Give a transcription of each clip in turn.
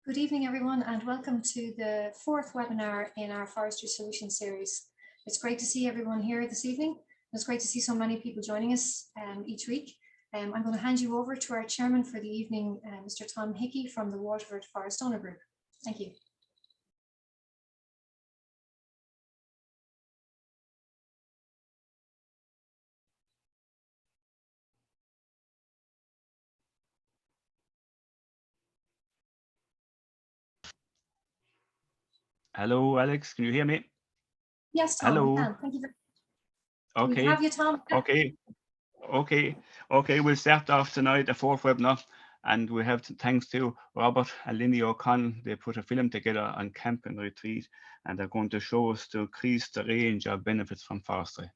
Good evening, everyone, and welcome to the fourth webinar in our Forestry Solution series. It's great to see everyone here this evening. It's great to see so many people joining us each week. I'm going to hand you over to our chairman for the evening, Mr. Tom Hickey from the Waterford Forest Owner Group. Thank you. Hello, Alex. Can you hear me? Yes, Tom, Hello. we can. Thank you. Okay. We have you, Tom. Okay. We'll start off tonight, the fourth webinar, and we have thanks to Robert and Lindy O'Connell. They put a film together on camp and retreat, and they're going to show us to increase the range of benefits from forestry.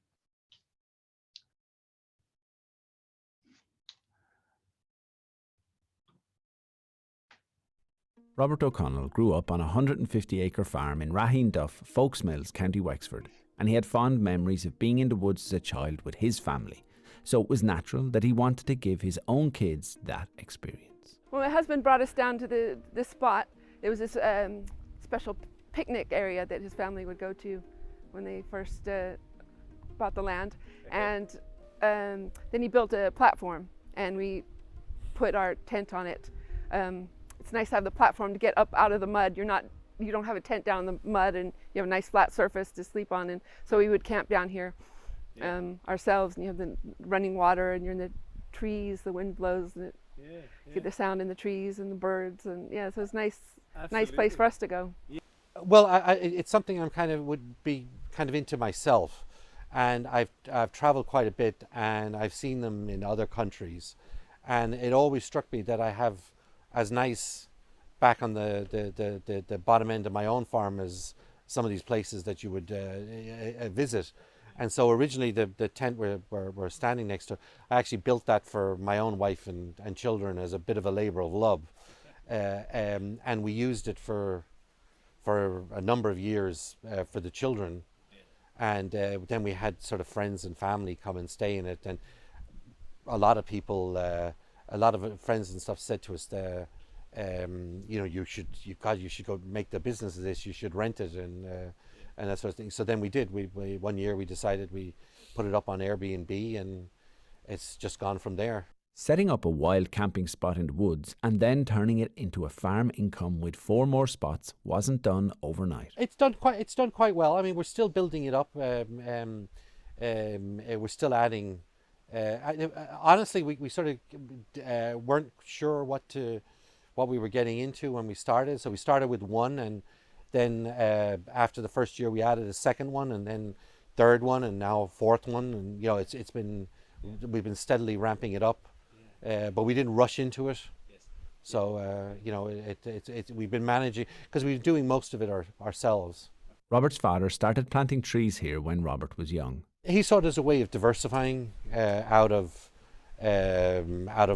Robert O'Connell grew up on a 150-acre farm in Raheen Duff, Folksmills, County Wexford, and he had fond memories of being in the woods as a child with his family. So it was natural that he wanted to give his own kids that experience. Well, my husband brought us down to this spot. There was this special picnic area that his family would go to when they first bought the land. And then he built a platform and we put our tent on it. It's nice to have the platform to get up out of the mud. You don't have a tent down in the mud, and you have a nice flat surface to sleep on. And so we would camp down here ourselves, and you have the running water, and you're in the trees. The wind blows, and you get the sound in the trees and the birds, and so it's nice place for us to go. Well, it's something would be into myself, and I've traveled quite a bit, and I've seen them in other countries, and it always struck me that I have as nice back on the bottom end of my own farm as some of these places that you would visit. And so originally the tent we're standing next to, I actually built that for my own wife and children as a bit of a labour of love. And we used it for a number of years for the children. And then we had sort of friends and family come and stay in it. And a lot of people, a lot of friends and stuff said to us, you should go make the business of this. You should rent it and that sort of thing. So then we did. We one year we decided we put it up on Airbnb, and it's just gone from there. Setting up a wild camping spot in the woods and then turning it into a farm income with 4 more spots wasn't done overnight. It's done quite well. I mean, we're still building it up. We're still adding. Honestly, we sort of weren't sure what we were getting into when we started. So we started with one, and then after the first year we added a second one, and then third one, and now a fourth one. And we've been steadily ramping it up, but we didn't rush into it. So we've been managing, because we've been doing most of it ourselves. Robert's father started planting trees here when Robert was young. He saw it as a way of diversifying out of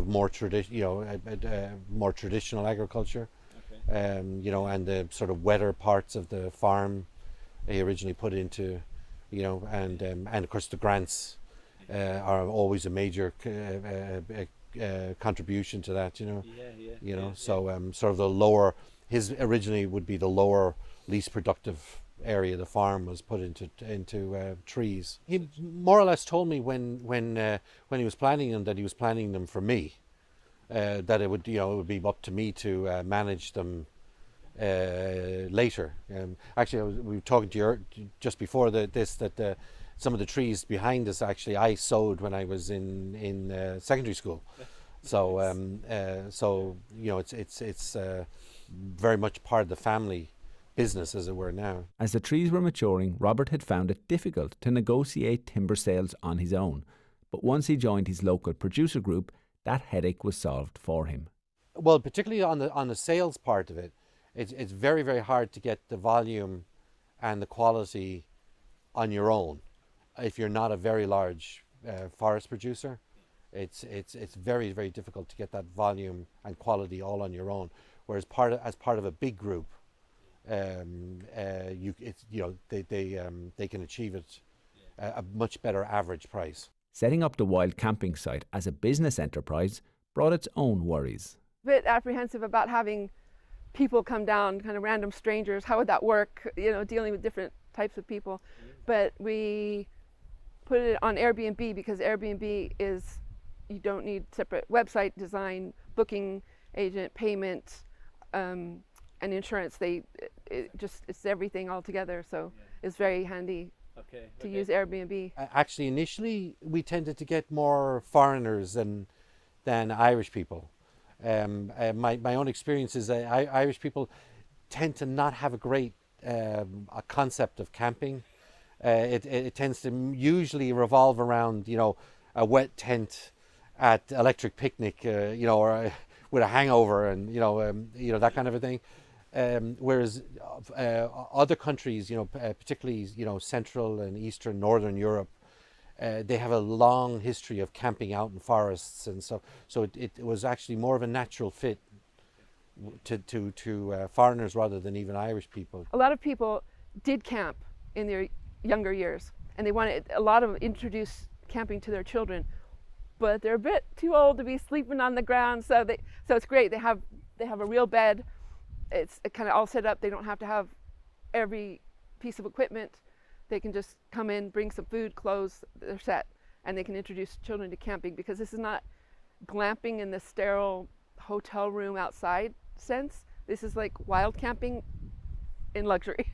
more more traditional agriculture. And the sort of wetter parts of the farm he originally put into, and of course the grants are always a major contribution to that, So sort of the lower, his originally would be the lower, least productive area of the farm was put into trees. He more or less told me when he was planning them that he was planning them for me. That it would be up to me to manage them later. Actually, we were talking to you just before that some of the trees behind us actually I sowed when I was in secondary school. So it's very much part of the family business, as it were, now. As the trees were maturing, Robert had found it difficult to negotiate timber sales on his own. But once he joined his local producer group, that headache was solved for him. Well, particularly on the sales part of it, it's very, very hard to get the volume and the quality on your own. If you're not a very large forest producer, it's very, very difficult to get that volume and quality all on your own. Whereas as part of a big group, they can achieve it a much better average price. Setting up the wild camping site as a business enterprise brought its own worries. A bit apprehensive about having people come down, kind of random strangers. How would that work? You know, dealing with different types of people. But we put it on Airbnb because Airbnb is, you don't need separate website design, booking agent, payment, and insurance. It's everything all together. So it's very handy to use Airbnb. Actually, initially we tended to get more foreigners than Irish people. My own experience is that Irish people tend to not have a great a concept of camping. It tends to usually revolve around, you know, a wet tent at Electric Picnic, you know, or with a hangover, and you know that kind of a thing. Whereas other countries, you know, particularly, you know, Central and Eastern, Northern Europe, they have a long history of camping out in forests, and so it was actually more of a natural fit to foreigners rather than even Irish people. A lot of people did camp in their younger years, and a lot of them introduce camping to their children, but they're a bit too old to be sleeping on the ground. So it's great. They have a real bed. It's kind of all set up. They don't have to have every piece of equipment. They can just come in, bring some food, clothes, they're set, and they can introduce children to camping, because this is not glamping in the sterile hotel room outside sense. This is like wild camping in luxury.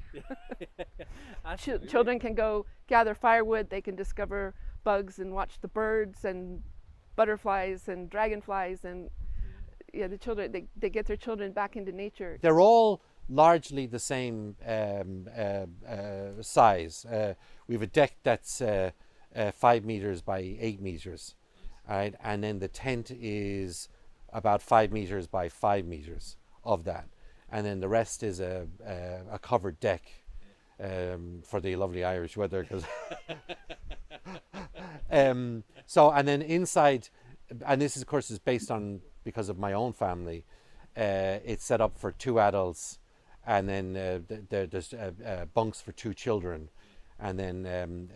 Children can go gather firewood, they can discover bugs and watch the birds and butterflies and dragonflies, and the children, they get their children back into nature. They're all largely the same size. We have a deck that's 5 meters by 8 meters, right? And then the tent is about 5 meters by 5 meters of that, and then the rest is a covered deck for the lovely Irish weather. Cause so, and then inside, and this is, of course, is based on, because of my own family, it's set up for 2 adults, and then there's bunks for 2 children, and then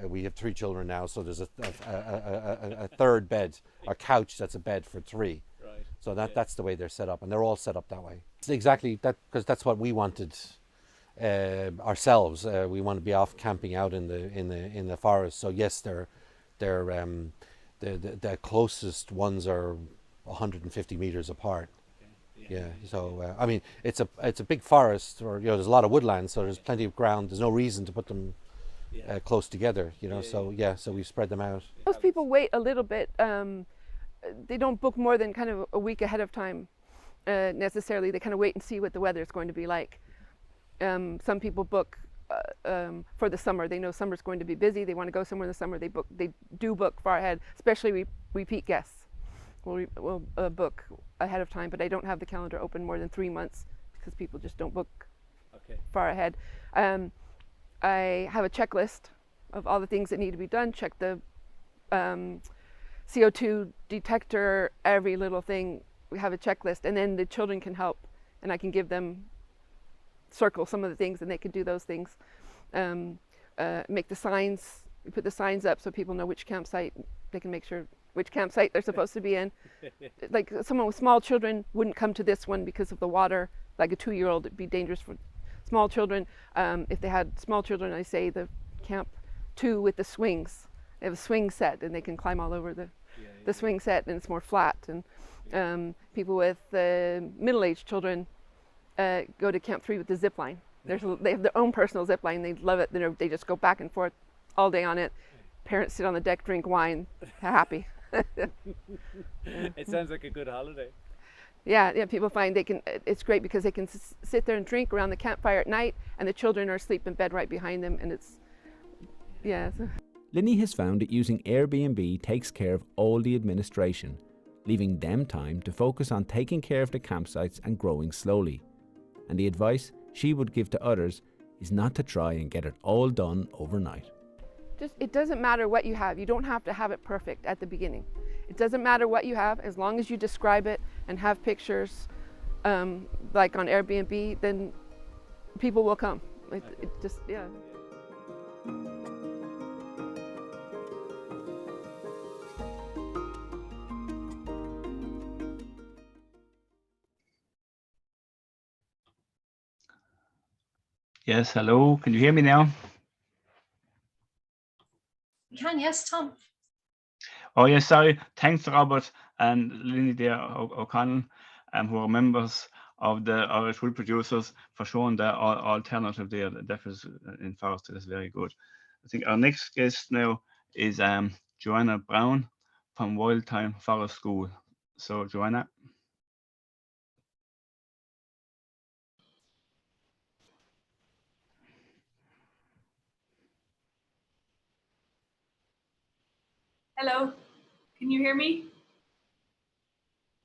we have 3 children now, so there's a third bed, a couch that's a bed for 3. Right. So that's the way they're set up, and they're all set up that way. It's exactly that, because that's what we wanted ourselves. We want to be off camping out in the forest. So yes, the closest ones are 150 meters apart. Yeah. So I mean, it's a big forest, or there's a lot of woodlands, so there's plenty of ground. There's no reason to put them close together. So we spread them out. Most people wait a little bit. They don't book more than kind of a week ahead of time necessarily. They kind of wait and see what the weather is going to be like. Some people book for the summer. They know summer's going to be busy. They want to go somewhere in the summer. They do book far ahead, especially repeat guests. We'll book ahead of time, but I don't have the calendar open more than 3 months, because people just don't book far ahead. I have a checklist of all the things that need to be done. Check the CO2 detector, every little thing. We have a checklist, and then the children can help, and I can give them, circle some of the things, and they can do those things. Make the signs, we put the signs up so people know which campsite, they can make sure which campsite they're supposed to be in. Like someone with small children wouldn't come to this one because of the water. Like a 2-year-old, it'd be dangerous for small children. If they had small children, I say the camp 2 with the swings. They have a swing set, and they can climb all over the swing set, and it's more flat. And people with middle-aged children go to camp 3 with the zip line. They have their own personal zip line. They love it. They just go back and forth all day on it. Parents sit on the deck, drink wine, happy. It sounds like a good holiday. Yeah, people find it's great because they can sit there and drink around the campfire at night, and the children are asleep in bed right behind them, and Linny has found that using Airbnb takes care of all the administration, leaving them time to focus on taking care of the campsites and growing slowly. And the advice she would give to others is not to try and get it all done overnight. It doesn't matter what you have. You don't have to have it perfect at the beginning. It doesn't matter what you have, as long as you describe it and have pictures, like on Airbnb, then people will come. Yes, hello. Can you hear me now? You can, yes, Tom. Oh, yes, sorry. Thanks, Robert and Lindy there, O'Connell, who are members of the Irish Wood Producers, for showing the alternative there. That is in Forestry. That's very good. I think our next guest now is Joanna Brown from Wildtime Forest School. So, Joanna. Hello, can you hear me?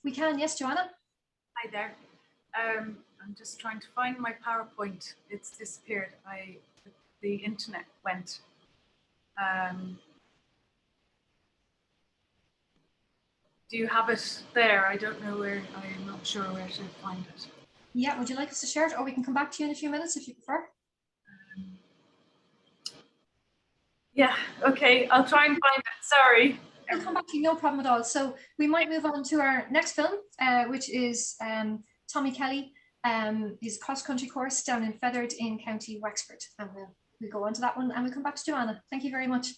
We can, yes, Joanna. Hi there. I'm just trying to find my PowerPoint. It's disappeared. The internet went. Do you have it there? I don't know where. I'm not sure where to find it. Yeah, would you like us to share it, or we can come back to you in a few minutes if you prefer? Yeah, okay, I'll try and find it. Sorry. We'll come back to you, no problem at all. So we might move on to our next film, which is Tommy Kelly, his cross-country course down in Feathered in County Wexford. And we'll go on to that one and we'll come back to Joanna. Thank you very much.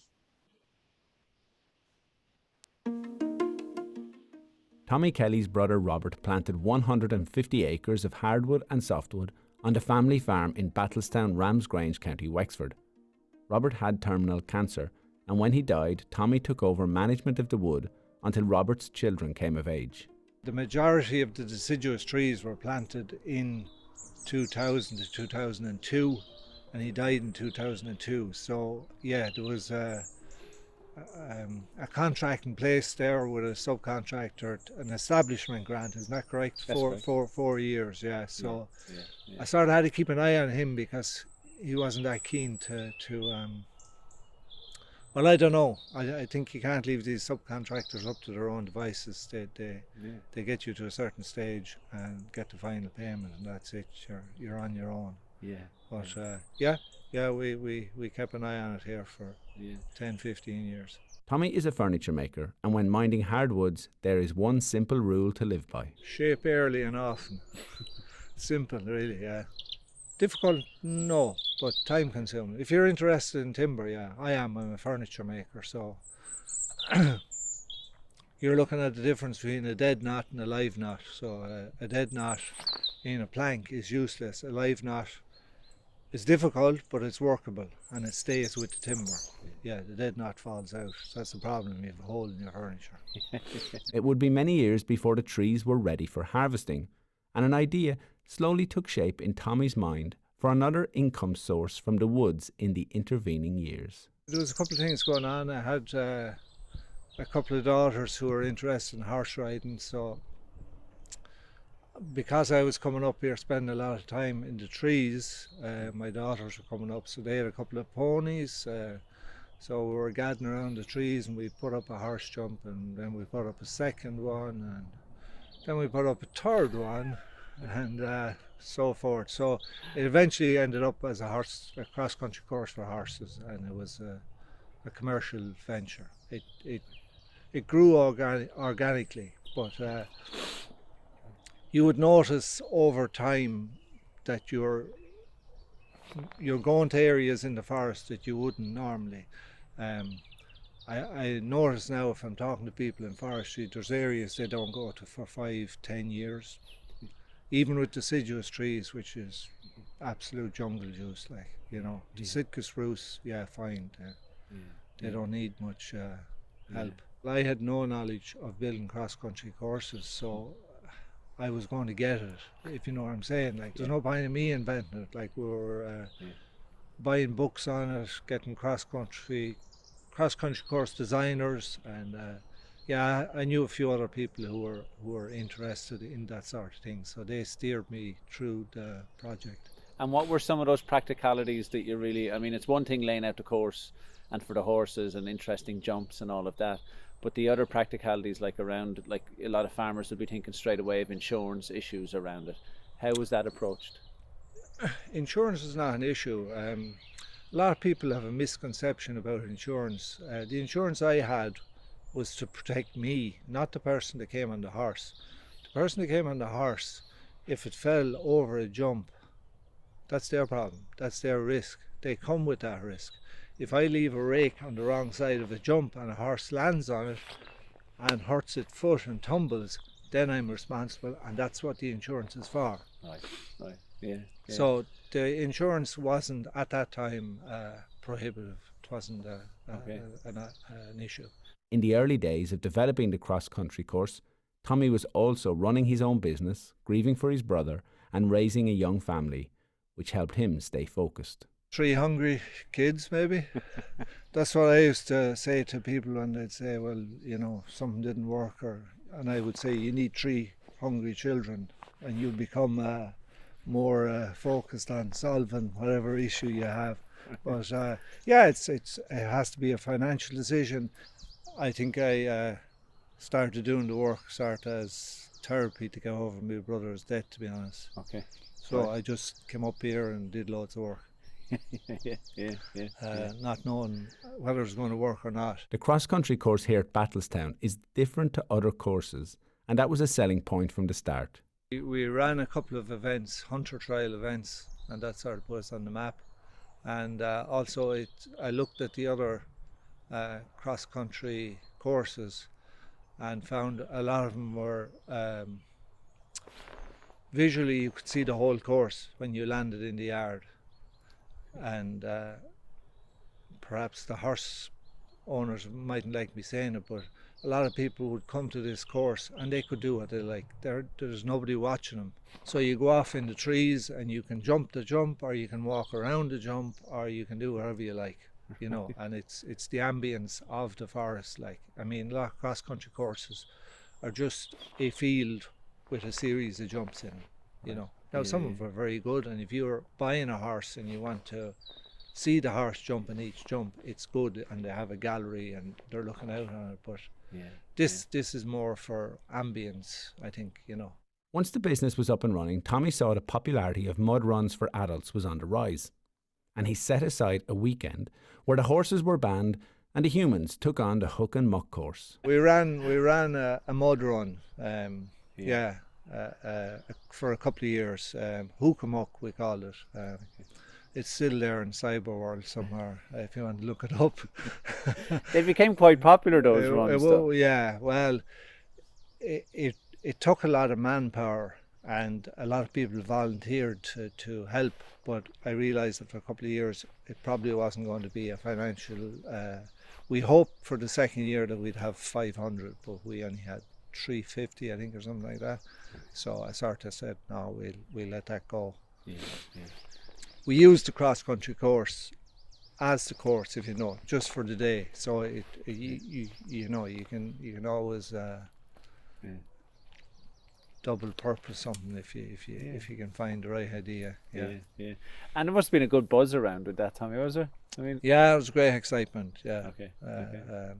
Tommy Kelly's brother Robert planted 150 acres of hardwood and softwood on the family farm in Battlestown, Ramsgrange, County Wexford. Robert had terminal cancer, and when he died, Tommy took over management of the wood until Robert's children came of age. The majority of the deciduous trees were planted in 2000 to 2002, and he died in 2002. So yeah, there was a contract in place there with a subcontractor, an establishment grant, isn't that correct? For 4 years, yeah. So I sort of had to keep an eye on him because he wasn't that keen to well, I don't know. I think you can't leave these subcontractors up to their own devices. They get you to a certain stage and get the final payment, and that's it. You're on your own. Yeah. But we kept an eye on it here for 10-15 years. Tommy is a furniture maker, and when minding hardwoods, there is one simple rule to live by. Shape early and often. Simple, really, yeah. Difficult, no, but time consuming. If you're interested in timber, yeah, I'm a furniture maker, so you're looking at the difference between a dead knot and a live knot. So a dead knot in a plank is useless. A live knot is difficult, but it's workable and it stays with the timber. Yeah, the dead knot falls out. So that's the problem. You have a hole in your furniture. It would be many years before the trees were ready for harvesting, and an idea slowly took shape in Tommy's mind for another income source from the woods in the intervening years. There was a couple of things going on. I had a couple of daughters who were interested in horse riding, so because I was coming up here spending a lot of time in the trees, my daughters were coming up, so they had a couple of ponies, so we were gathering around the trees and we put up a horse jump, and then we put up a second one, and then we put up a third one, and so forth. So it eventually ended up as a cross-country course for horses, and it was a commercial venture. It grew organically, but you would notice over time that you're going to areas in the forest that you wouldn't normally. I notice now, if I'm talking to people in forestry, there's areas they don't go to for 5-10 years. Even with deciduous trees, which is absolute jungle juice, like, you know, the Sitka spruce, fine. They don't need much help. I had no knowledge of building cross-country courses, so I was going to get it, if you know what I'm saying. Like, there's no point in me inventing it. Like, we were buying books on it, getting cross-country course designers, and I knew a few other people who were interested in that sort of thing, so they steered me through the project. And what were some of those practicalities that you really, I mean, it's one thing laying out the course and for the horses and interesting jumps and all of that, but the other practicalities, like around, like a lot of farmers will be thinking straight away of insurance issues around it. How was that approached? Insurance is not an issue. A lot of people have a misconception about insurance. The insurance I had was to protect me, not the person that came on the horse. The person that came on the horse, if it fell over a jump, That's their problem. That's their risk. They come with that risk. If I leave a rake on the wrong side of a jump and a horse lands on it and hurts its foot and tumbles, then I'm responsible, and that's what the insurance is for. Right, yeah. So the insurance wasn't at that time prohibitive. It wasn't an issue. In the early days of developing the cross-country course, Tommy was also running his own business, grieving for his brother, and raising a young family, which helped him stay focused. 3 hungry kids, maybe. That's what I used to say to people when they'd say, well, you know, something didn't work, and I would say, you need 3 hungry children, and you'll become more focused on solving whatever issue you have. But yeah, it has to be a financial decision. I think I started doing the work as therapy to get over my brother's death, to be honest. Okay. So I just came up here and did loads of work. Not knowing whether it's going to work or not. The cross-country course here at Battlestown is different to other courses, and that was a selling point from the start. We ran a couple of events, hunter trial events, and that sort of put us on the map. And also I looked at the other cross-country courses and found a lot of them were visually you could see the whole course when you landed in the yard, and perhaps the horse owners mightn't like me saying it, but a lot of people would come to this course and they could do what they like. There's nobody watching them, so you go off in the trees and you can jump the jump, or you can walk around the jump, or you can do whatever you like, you know. And it's the ambience of the forest. Like, I mean, a lot of cross-country courses are just a field with a series of jumps in it, you know. Now some of them are very good, and if you're buying a horse and you want to see the horse jump in each jump, it's good, and they have a gallery and they're looking out on it. But this is more for ambience, I think, you know. Once the business was up and running, Tommy saw the popularity of mud runs for adults was on the rise, and he set aside a weekend where the horses were banned and the humans took on the hook and muck course. We ran a mud run, for a couple of years. Hook and muck, we called it. It's still there in Cyberworld somewhere, if you want to look it up. They became quite popular, those runs. Yeah, well, it took a lot of manpower, and a lot of people volunteered to help, but I realised that for a couple of years it probably wasn't going to be a financial... we hoped for the second year that we'd have 500, but we only had 350, I think, or something like that. So I sort of said, no, we'll let that go. We used the cross-country course as the course, if you know, just for the day. So you know, you can always double purpose something if you can find the right idea. Yeah. And there must have been a good buzz around with that, Tommy, was there? I mean, yeah, it was great excitement. Yeah. Okay.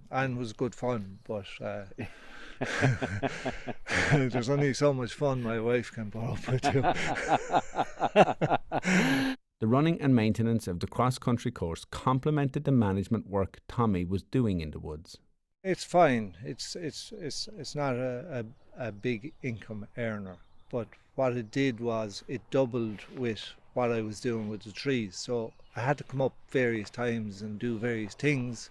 And it was good fun, but there's only so much fun my wife can put up with too. The running and maintenance of the cross-country course complemented the management work Tommy was doing in the woods. It's fine. It's not a big income earner, but what it did was it doubled with what I was doing with the trees. So I had to come up various times and do various things.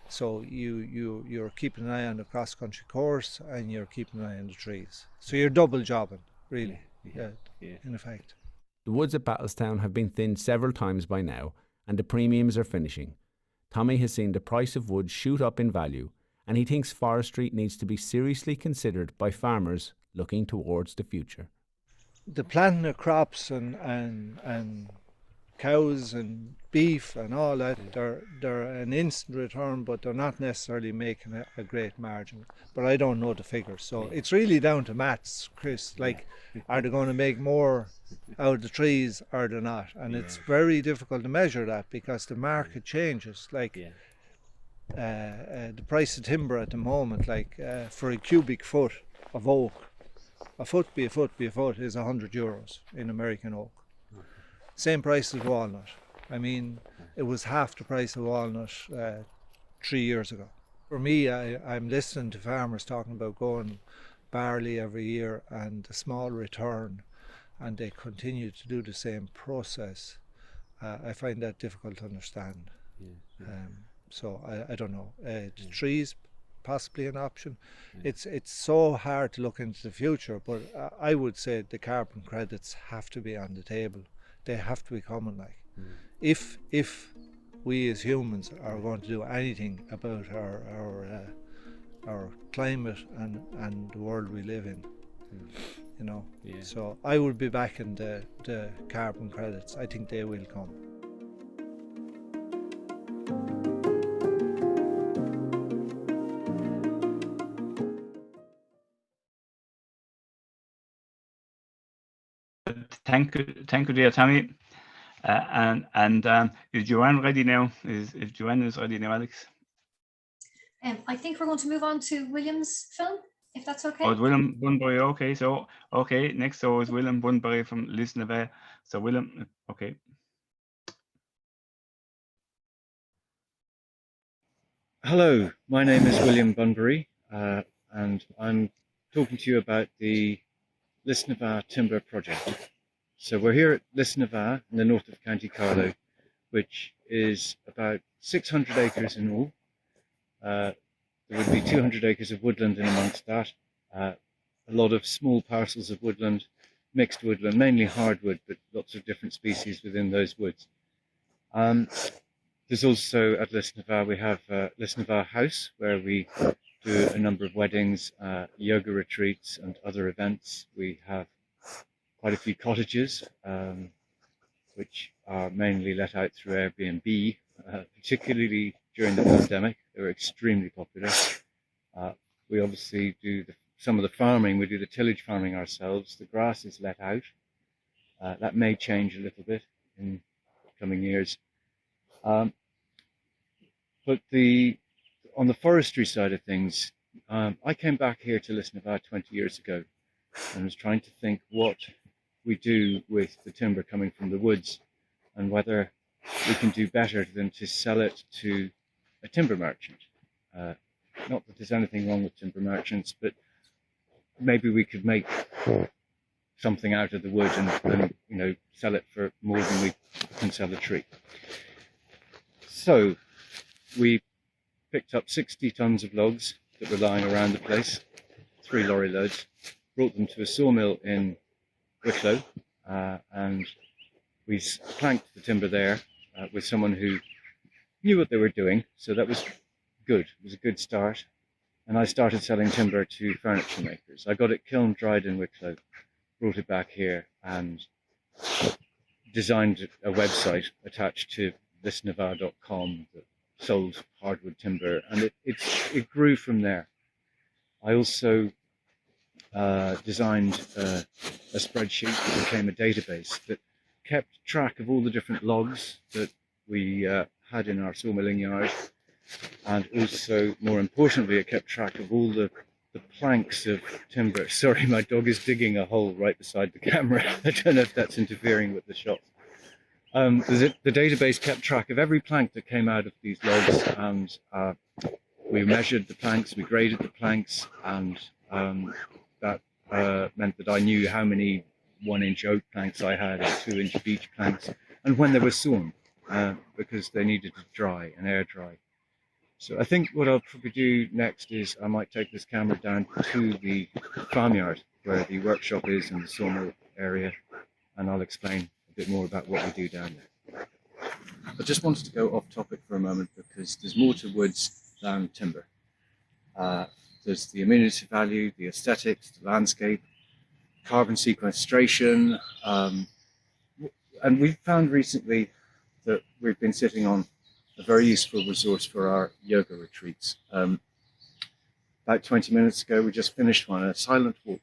So you're keeping an eye on the cross-country course and you're keeping an eye on the trees. So you're double jobbing, really. Yeah. In effect. The woods at Battlestown have been thinned several times by now, and the premiums are finishing. Tommy has seen the price of wood shoot up in value, and he thinks forestry needs to be seriously considered by farmers looking towards the future. The planting of crops and cows and beef and all that, they're an instant return, but they're not necessarily making a great margin. But I don't know the figures, so it's really down to maths, Chris. Like, are they going to make more out of the trees or they're not? And it's very difficult to measure that because the market changes. Like the price of timber at the moment, like for a cubic foot of oak, a foot is €100 in American oak. Same price as walnut. I mean, it was half the price of walnut 3 years ago. For me, I'm listening to farmers talking about going barley every year and a small return. and they continue to do the same process, I find that difficult to understand. So I don't know. The trees possibly an option. It's so hard to look into the future, but I would say the carbon credits have to be on the table. They have to be coming. Like, if we as humans are going to do anything about our climate and the world we live in, you know. So I would be backing the carbon credits. I think they will come. Thank you, dear Tommy. Is Joanne ready now? If Joanne is ready now, Alex? I think we're going to move on to William's film, if that's okay. Oh, it's William Bunbury. Okay, so next so is William Bunbury from Lisnavagh. So William, okay. Hello, my name is William Bunbury, and I'm talking to you about the Lisnavagh Timber Project. So we're here at Lisnavagh in the north of County Carlow, which is about 600 acres in all. There would be 200 acres of woodland in amongst that, a lot of small parcels of woodland, mixed woodland, mainly hardwood, but lots of different species within those woods. There's also at Lisnavagh, we have Lisnavagh House, where we do a number of weddings, yoga retreats and other events. We have quite a few cottages, which are mainly let out through Airbnb, particularly during the pandemic. They were extremely popular. We obviously do some of the farming. We do the tillage farming ourselves. The grass is let out. That may change a little bit in coming years. But on the forestry side of things, I came back here to Lisnavagh 20 years ago and was trying to think what we do with the timber coming from the woods and whether we can do better than to sell it to a timber merchant. Not that there's anything wrong with timber merchants, but maybe we could make something out of the wood and you know, sell it for more than we can sell a tree. So we picked up 60 tons of logs that were lying around the place, 3 lorry loads, brought them to a sawmill in Wicklow, and we planked the timber there with someone who knew what they were doing, so that was good. It was a good start. And I started selling timber to furniture makers. I got it kiln dried in Wicklow, brought it back here, and designed a website attached to lisnavagh.com that sold hardwood timber, and it grew from there. I also designed a spreadsheet that became a database that kept track of all the different logs that we had in our sawmilling yard, and also, more importantly, it kept track of all the planks of timber. Sorry, my dog is digging a hole right beside the camera. I don't know if that's interfering with the shot. The database kept track of every plank that came out of these logs, and we measured the planks, we graded the planks, and that meant that I knew how many 1-inch oak planks I had and 2-inch beech planks, and when they were sawn, because they needed to dry and air dry. So I think what I'll probably do next is I might take this camera down to the farmyard where the workshop is in the sawmill area, and I'll explain a bit more about what we do down there. I just wanted to go off topic for a moment because there's more to woods than timber. There's the amenity value, the aesthetics, the landscape, carbon sequestration, and we've found recently that we've been sitting on a very useful resource for our yoga retreats. About 20 minutes ago, we just finished one, a silent walk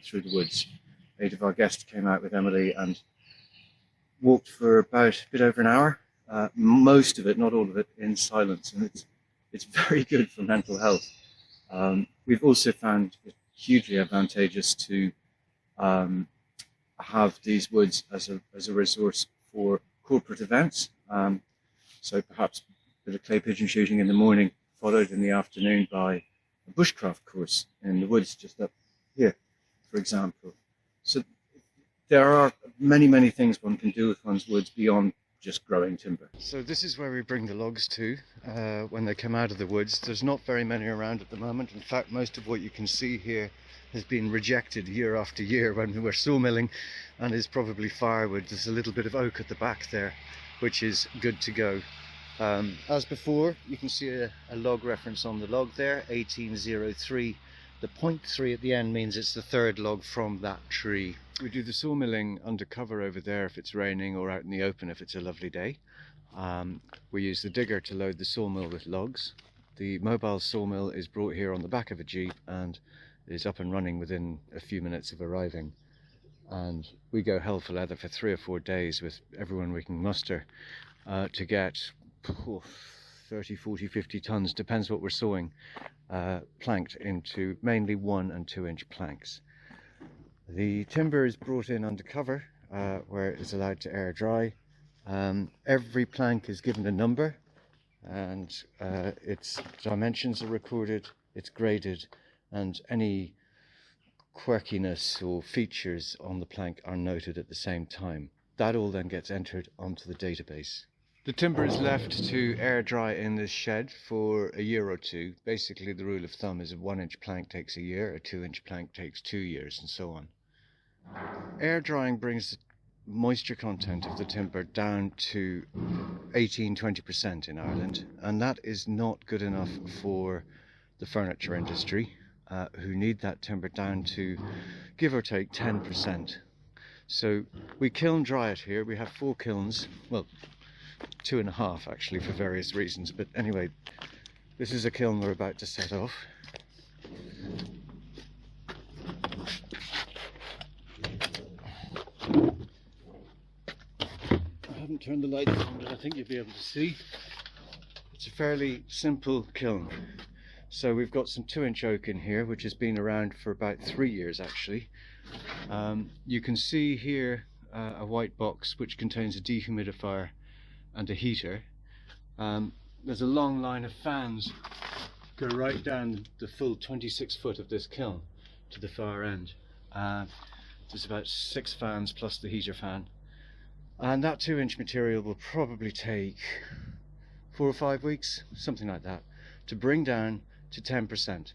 through the woods. 8 of our guests came out with Emily and walked for about a bit over an hour, most of it, not all of it, in silence, and it's very good for mental health. We've also found it hugely advantageous to have these woods as a resource for corporate events. So perhaps a bit of clay pigeon shooting in the morning, followed in the afternoon by a bushcraft course in the woods just up here, for example. So there are many things one can do with one's woods beyond just growing timber. So this is where we bring the logs to when they come out of the woods. There's not very many around at the moment. In fact, most of what you can see here has been rejected year after year when we're sawmilling, and is probably firewood. There's a little bit of oak at the back there, which is good to go. As before, you can see a log reference on the log there, 1803. The 0.3 at the end means it's the third log from that tree. We do the sawmilling under cover over there if it's raining, or out in the open if it's a lovely day. We use the digger to load the sawmill with logs. The mobile sawmill is brought here on the back of a jeep and is up and running within a few minutes of arriving. And we go hell for leather for 3 or 4 days with everyone we can muster to get 30, 40, 50 tons, depends what we're sawing, planked into mainly 1 and 2 inch planks. The timber is brought in under cover where it is allowed to air dry. Every plank is given a number, and its dimensions are recorded, it's graded, and any quirkiness or features on the plank are noted at the same time. That all then gets entered onto the database. The timber is left to air dry in this shed for a year or two. Basically, the rule of thumb is a 1 inch plank takes a year, a 2 inch plank takes 2 years, and so on. Air drying brings the moisture content of the timber down to 18–20% in Ireland, and that is not good enough for the furniture industry, who need that timber down to give or take 10%. So we kiln dry it here. We have 4 kilns, well, 2.5 actually, for various reasons, but anyway, this is a kiln we're about to set off. I haven't turned the lights on, but I think you'll be able to see. It's a fairly simple kiln. So we've got some 2 inch oak in here, which has been around for about 3 years actually. You can see here a white box which contains a dehumidifier and a heater. There's a long line of fans go right down the full 26 foot of this kiln to the far end. There's about 6 fans plus the heater fan, and that 2 inch material will probably take 4 or 5 weeks, something like that, to bring down to 10%.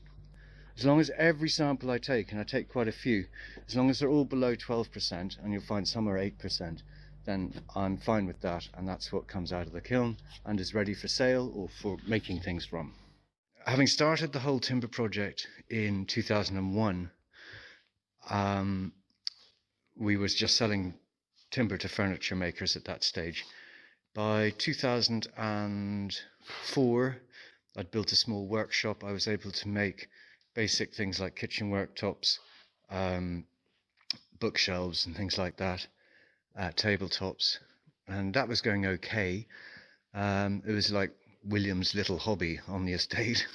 As long as every sample I take, and I take quite a few, as long as they're all below 12%, and you'll find some are 8%, then I'm fine with that, and that's what comes out of the kiln and is ready for sale or for making things from. Having started the whole timber project in 2001, we was just selling timber to furniture makers at that stage. By 2004, I'd built a small workshop. I was able to make basic things like kitchen worktops, bookshelves and things like that, tabletops, and that was going okay. It was like William's little hobby on the estate.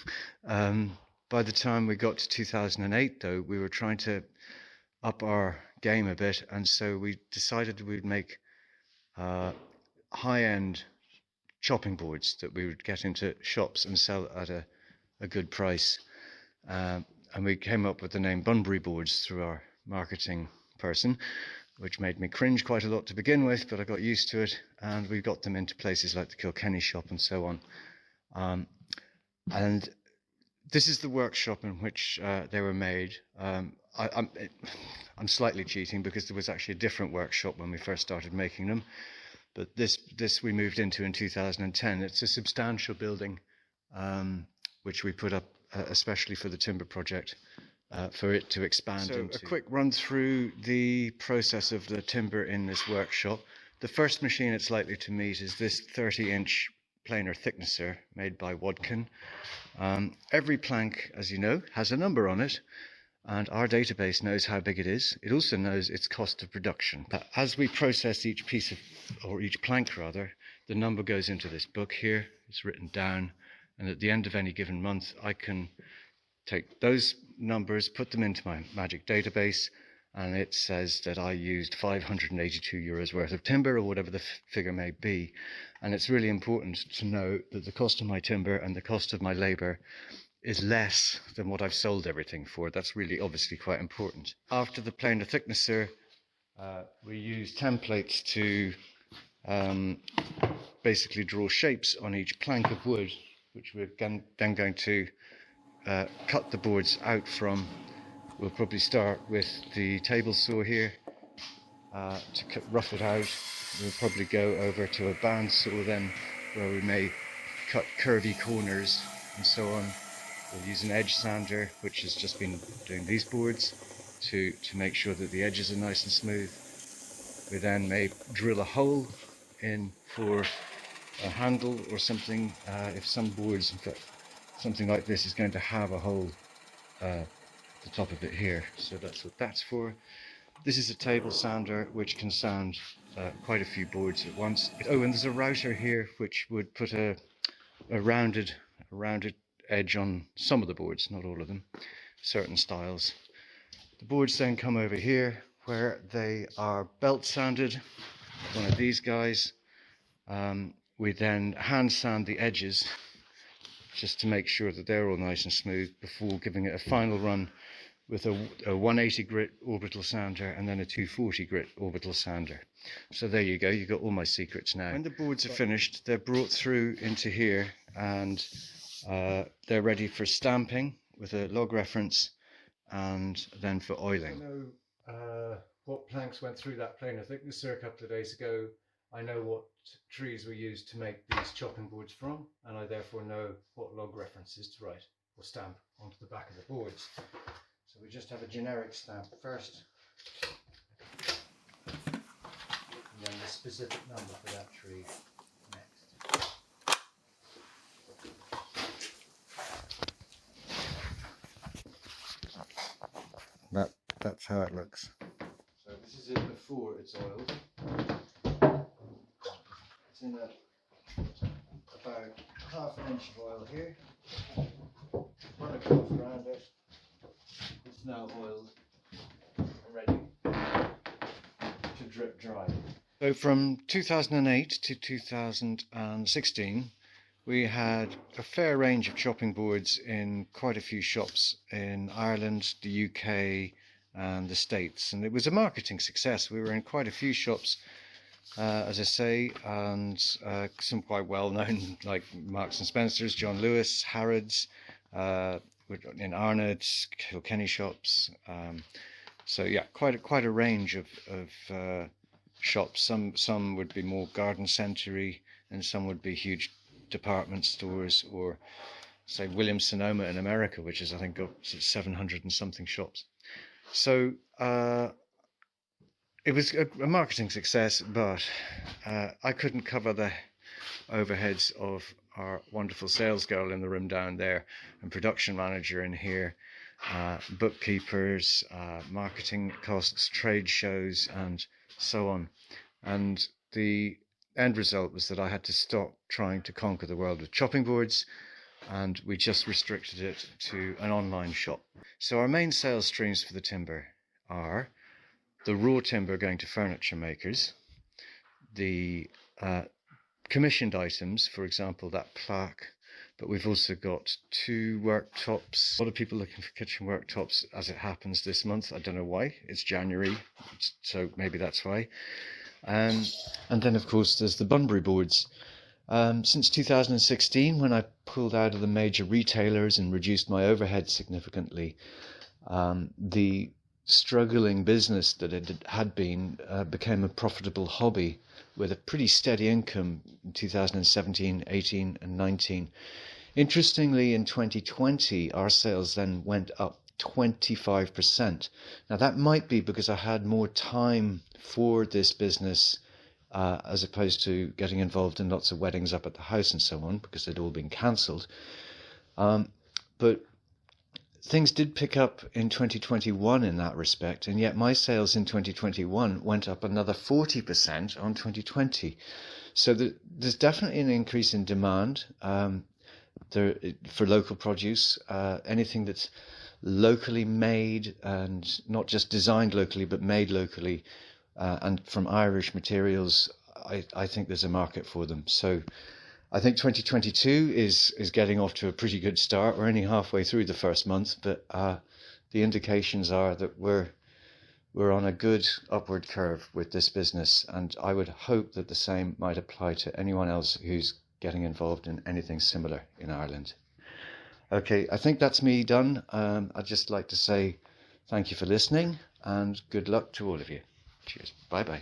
By the time we got to 2008 though, we were trying to up our game a bit, and so we decided we'd make high-end chopping boards that we would get into shops and sell at a good price. And we came up with the name Bunbury Boards through our marketing person, which made me cringe quite a lot to begin with, but I got used to it, and we got them into places like the Kilkenny shop and so on. And this is the workshop in which they were made. I'm slightly cheating because there was actually a different workshop when we first started making them, but this we moved into in 2010. It's a substantial building which we put up especially for the timber project, for it to expand into. A quick run through the process of the timber in this workshop. The first machine it's likely to meet is this 30-inch planer thicknesser made by Wildtime. Every plank, as you know, has a number on it, and our database knows how big it is. It also knows its cost of production. As we process each piece of, or each plank rather, the number goes into this book here. It's written down, and at the end of any given month I can take those numbers, put them into my magic database, and it says that I used 582 euros worth of timber, or whatever the figure may be. And it's really important to know that the cost of my timber and the cost of my labour is less than what I've sold everything for. That's really obviously quite important. After the planer thicknesser, we use templates to basically draw shapes on each plank of wood, which we're then going to cut the boards out from. We'll probably start with the table saw here to rough it out. We'll probably go over to a band saw then, where we may cut curvy corners and so on. We'll use an edge sander, which has just been doing these boards, to make sure that the edges are nice and smooth. We then may drill a hole in for a handle or something, if some boards, in fact, something like this is going to have a hole at the top of it here, so that's what that's for. This is a table sander which can sand quite a few boards at once. Oh, and there's a router here which would put a rounded edge on some of the boards, not all of them, certain styles. The boards then come over here where they are belt sanded, one of these guys. We then hand sand the edges just to make sure that they're all nice and smooth before giving it a final run with a 180 grit orbital sander and then a 240 grit orbital sander. So there you go, you've got all my secrets now. When the boards are finished, they're brought through into here and they're ready for stamping with a log reference and then for oiling. I know what planks went through that planer thickness a couple of days ago. I know what trees were used to make these chopping boards from, and I therefore know what log references to write or stamp onto the back of the boards. So we just have a generic stamp first, and then the specific number for that tree next. That's how it looks. So this is it before it's oiled. It's in about half an inch of oil here. Run a cloth around it. It's now oiled and ready to drip dry. So from 2008 to 2016, we had a fair range of chopping boards in quite a few shops in Ireland, the UK and the States, and it was a marketing success. We were in quite a few shops, as I say, and some quite well known like Marks and Spencer's, John Lewis, Harrods, in Arnott's, Kilkenny shops. So yeah, quite a range of shops. Some would be more garden centre-y, and some would be huge department stores, or say Williams-Sonoma in America, which is I think got 700 and something shops. So it was a marketing success, but I couldn't cover the overheads of our wonderful sales girl in the room down there, and production manager in here, bookkeepers, marketing costs, trade shows, and so on. And the end result was that I had to stop trying to conquer the world with chopping boards, and we just restricted it to an online shop. So our main sales streams for the timber are the raw timber going to furniture makers, the commissioned items, for example, that plaque, but we've also got 2 worktops. A lot of people looking for kitchen worktops as it happens this month. I don't know why, it's January, so maybe that's why. And then of course there's the Bunbury Boards. Since 2016, when I pulled out of the major retailers and reduced my overhead significantly, the struggling business that it had been became a profitable hobby with a pretty steady income in 2017, 18 and 19. Interestingly, in 2020, our sales then went up 25%. Now that might be because I had more time for this business as opposed to getting involved in lots of weddings up at the house and so on, because they'd all been cancelled. But things did pick up in 2021 in that respect, and yet my sales in 2021 went up another 40% on 2020. So there's definitely an increase in demand for local produce, anything that's locally made and not just designed locally but made locally, and from Irish materials. I think there's a market for them. So I think 2022 is getting off to a pretty good start. We're only halfway through the first month, but the indications are that we're we're on a good upward curve with this business, and I would hope that the same might apply to anyone else who's getting involved in anything similar in Ireland. Okay, I think that's me done. I'd just like to say thank you for listening and good luck to all of you. Cheers. Bye-bye.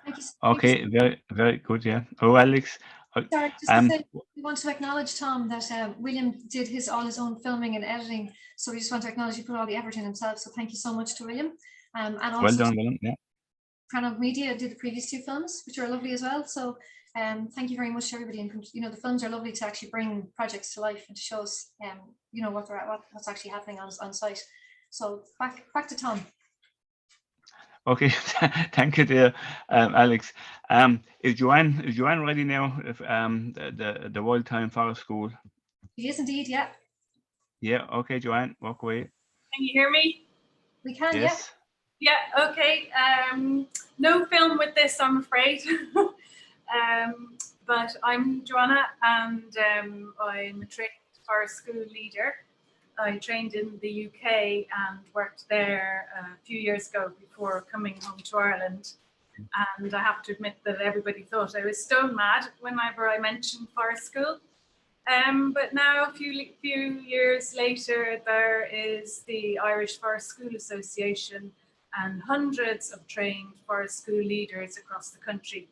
Thank you. Okay, very, very good, yeah. Oh, Alex. Sorry, just to say, we want to acknowledge, Tom, that William did all his own filming and editing, so we just want to acknowledge he put all the effort in himself, so thank you so much to William. And also well done, William, yeah. Crannóg Media did the previous 2 films, which are lovely as well, so thank you very much to everybody. And you know, the films are lovely to actually bring projects to life and to show us you know, what's actually happening on site. So back to Tom. Okay, thank you there, Alex. Is Joanne ready now? If the Wildtime Forest School. Yes, indeed, yeah. Yeah. Okay, Joanne, walk away. Can you hear me? We can, yes. Yeah, okay. No film with this, I'm afraid. But I'm Joanna, and I'm a trained forest school leader. I trained in the UK and worked there a few years ago before coming home to Ireland. And I have to admit that everybody thought I was stone mad whenever I mentioned forest school. But now, a few years later, there is the Irish Forest School Association and hundreds of trained forest school leaders across the country.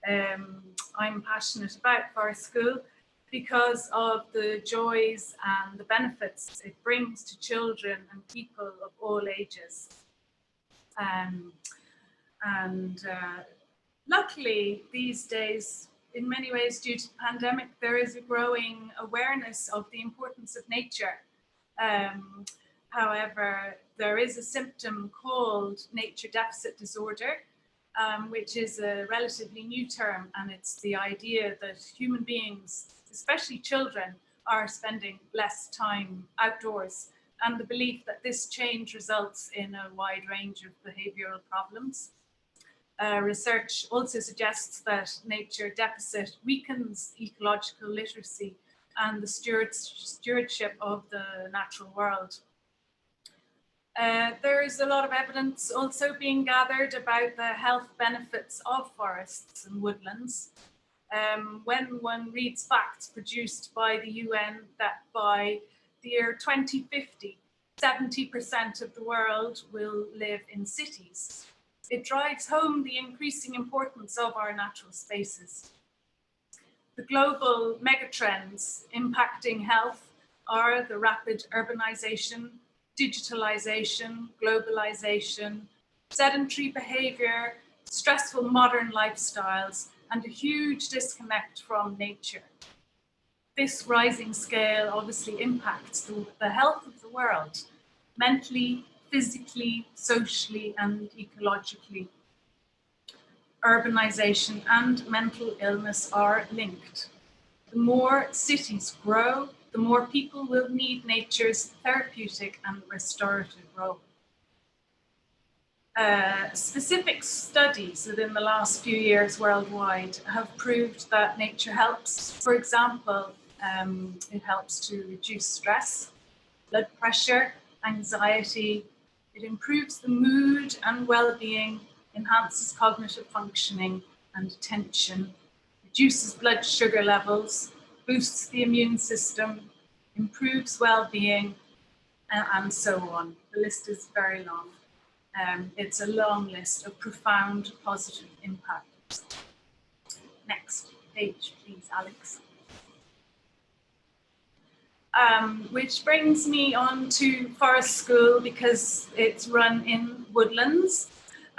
I'm passionate about forest school because of the joys and the benefits it brings to children and people of all ages. Luckily, these days, in many ways due to the pandemic, there is a growing awareness of the importance of nature. However, there is a symptom called nature deficit disorder, which is a relatively new term, and it's the idea that human beings, especially children, are spending less time outdoors, and the belief that this change results in a wide range of behavioural problems. Research also suggests that nature deficit weakens ecological literacy and the stewardship of the natural world. There is a lot of evidence also being gathered about the health benefits of forests and woodlands. When one reads facts produced by the UN that by the year 2050, 70% of the world will live in cities, it drives home the increasing importance of our natural spaces. The global megatrends impacting health are the rapid urbanization, digitalization, globalization, sedentary behavior, stressful modern lifestyles, and a huge disconnect from nature. This rising scale obviously impacts the health of the world, mentally, physically, socially, and ecologically. Urbanization and mental illness are linked. The more cities grow, the more people will need nature's therapeutic and restorative role. Specific studies within the last few years worldwide have proved that nature helps. For example, it helps to reduce stress, blood pressure, anxiety. It improves the mood and well-being, enhances cognitive functioning and attention, reduces blood sugar levels, boosts the immune system, improves well-being, and so on. The list is very long. It's a long list of profound positive impacts. Next page, please, Alex. Which brings me on to forest school because it's run in woodlands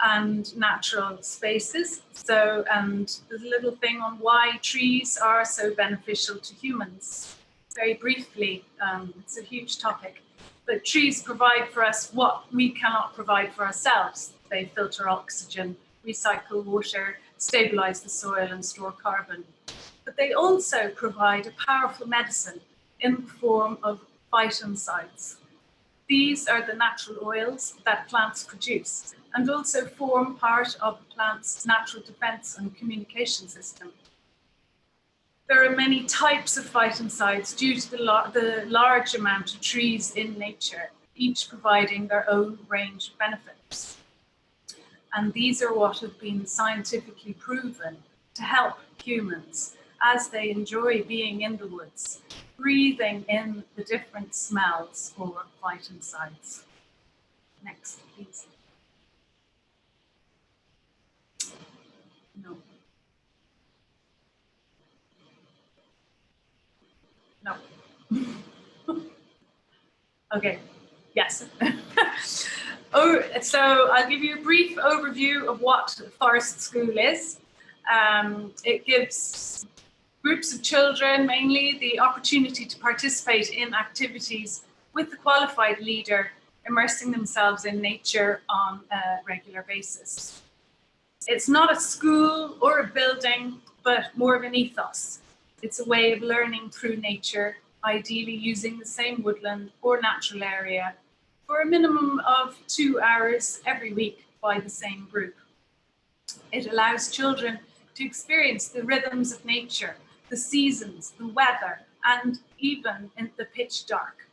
and natural spaces. So, and there's a little thing on why trees are so beneficial to humans. Very briefly, it's a huge topic, but trees provide for us what we cannot provide for ourselves. They filter oxygen, recycle water, stabilize the soil and store carbon. But they also provide a powerful medicine in the form of phytoncides. These are the natural oils that plants produce and also form part of the plant's natural defense and communication system. There are many types of phytoncides due to the large amount of trees in nature, each providing their own range of benefits. And these are what have been scientifically proven to help humans as they enjoy being in the woods, breathing in the different smells or phytoncides. Next, please. No. No. Okay, yes. So I'll give you a brief overview of what Forest School is. It gives groups of children mainly the opportunity to participate in activities with a qualified leader, immersing themselves in nature on a regular basis. It's not a school or a building, but more of an ethos. It's a way of learning through nature, ideally using the same woodland or natural area for a minimum of 2 hours every week by the same group. It allows children to experience the rhythms of nature, the seasons, the weather, and even in the pitch dark.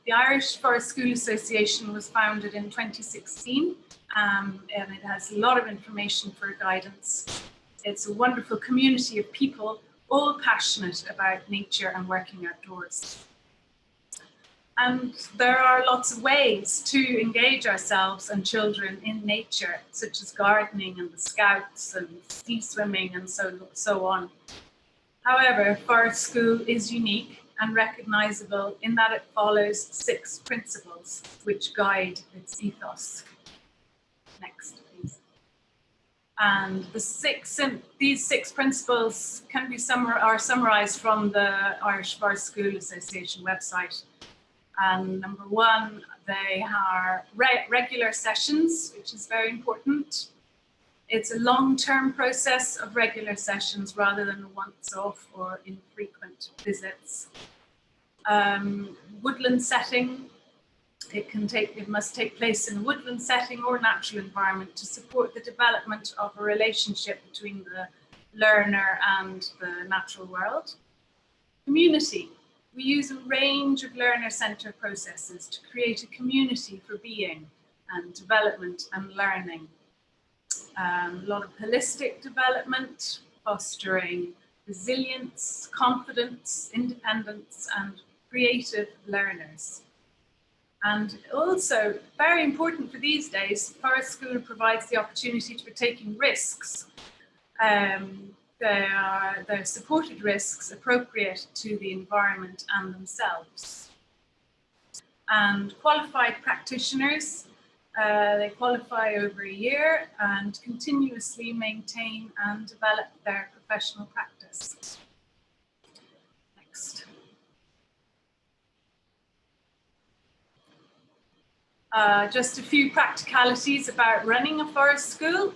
The Irish Forest School Association was founded in 2016, and it has a lot of information for guidance. It's a wonderful community of people, all passionate about nature and working outdoors. And there are lots of ways to engage ourselves and children in nature, such as gardening and the scouts and sea swimming and so on. However, Forest School is unique and recognisable in that it follows 6 principles which guide its ethos. Next, please. And these 6 principles can be summarised from the Irish Forest School Association website. And number 1, they are regular sessions, which is very important. It's a long-term process of regular sessions rather than a once-off or infrequent visits. Woodland setting, it must take place in a woodland setting or natural environment to support the development of a relationship between the learner and the natural world. Community. We use a range of learner-centered processes to create a community for being and development and learning. A lot of holistic development, fostering resilience, confidence, independence, and creative learners. And also, very important for these days, Forest School provides the opportunity for taking risks. They're supported risks appropriate to the environment and themselves. And qualified practitioners, they qualify over a year and continuously maintain and develop their professional practice. Next. Just a few practicalities about running a forest school.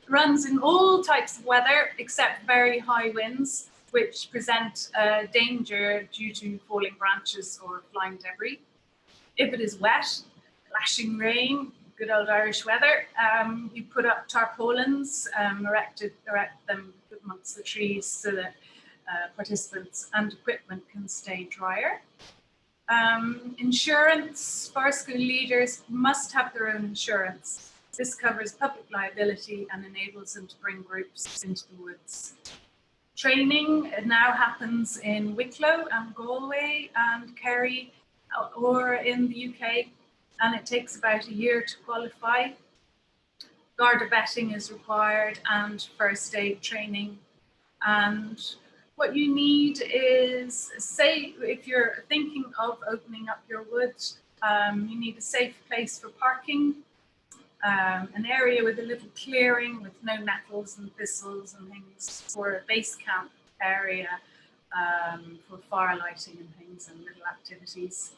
Runs in all types of weather except very high winds, which present danger due to falling branches or flying debris. If it is wet, lashing rain, good old Irish weather, we put up tarpaulins, erect them amongst the trees so that participants and equipment can stay drier. Insurance, forest school leaders must have their own insurance. This covers public liability and enables them to bring groups into the woods. Training now happens in Wicklow and Galway and Kerry or in the UK, and it takes about a year to qualify. Garda vetting is required and first aid training. And what you need is, say, if you're thinking of opening up your woods, you need a safe place for parking. An area with a little clearing with no nettles and thistles and things, for a base camp area for fire lighting and things and little activities.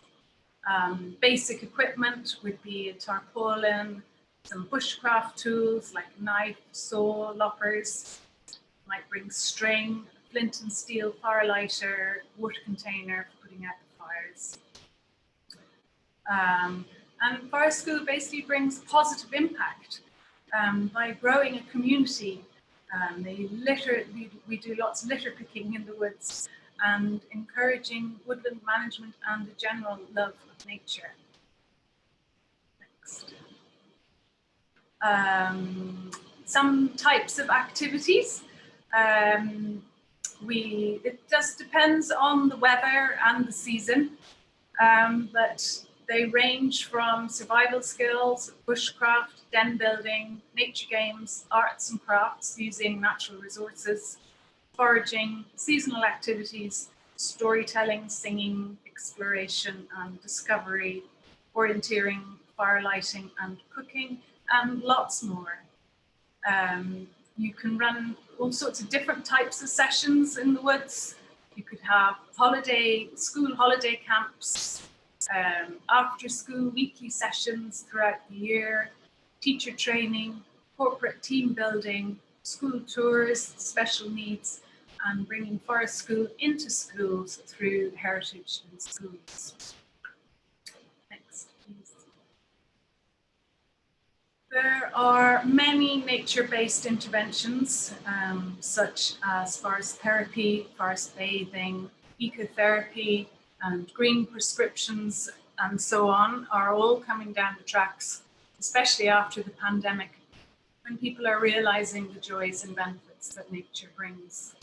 Basic equipment would be a tarpaulin, some bushcraft tools like knife, saw, loppers. Might bring string, flint and steel fire lighter, water container for putting out the fires. And Forest School basically brings positive impact by growing a community We do lots of litter picking in the woods and encouraging woodland management and a general love of nature. Next. Some types of activities. It just depends on the weather and the season, but they range from survival skills, bushcraft, den building, nature games, arts and crafts using natural resources, foraging, seasonal activities, storytelling, singing, exploration and discovery, orienteering, fire lighting and cooking, and lots more. You can run all sorts of different types of sessions in the woods. You could have school holiday camps, after school weekly sessions throughout the year, teacher training, corporate team building, school tours, special needs, and bringing forest school into schools through heritage in schools. Next, please. There are many nature-based interventions, such as forest therapy, forest bathing, ecotherapy, and green prescriptions, and so on, are all coming down the tracks, especially after the pandemic, when people are realizing the joys and benefits that nature brings.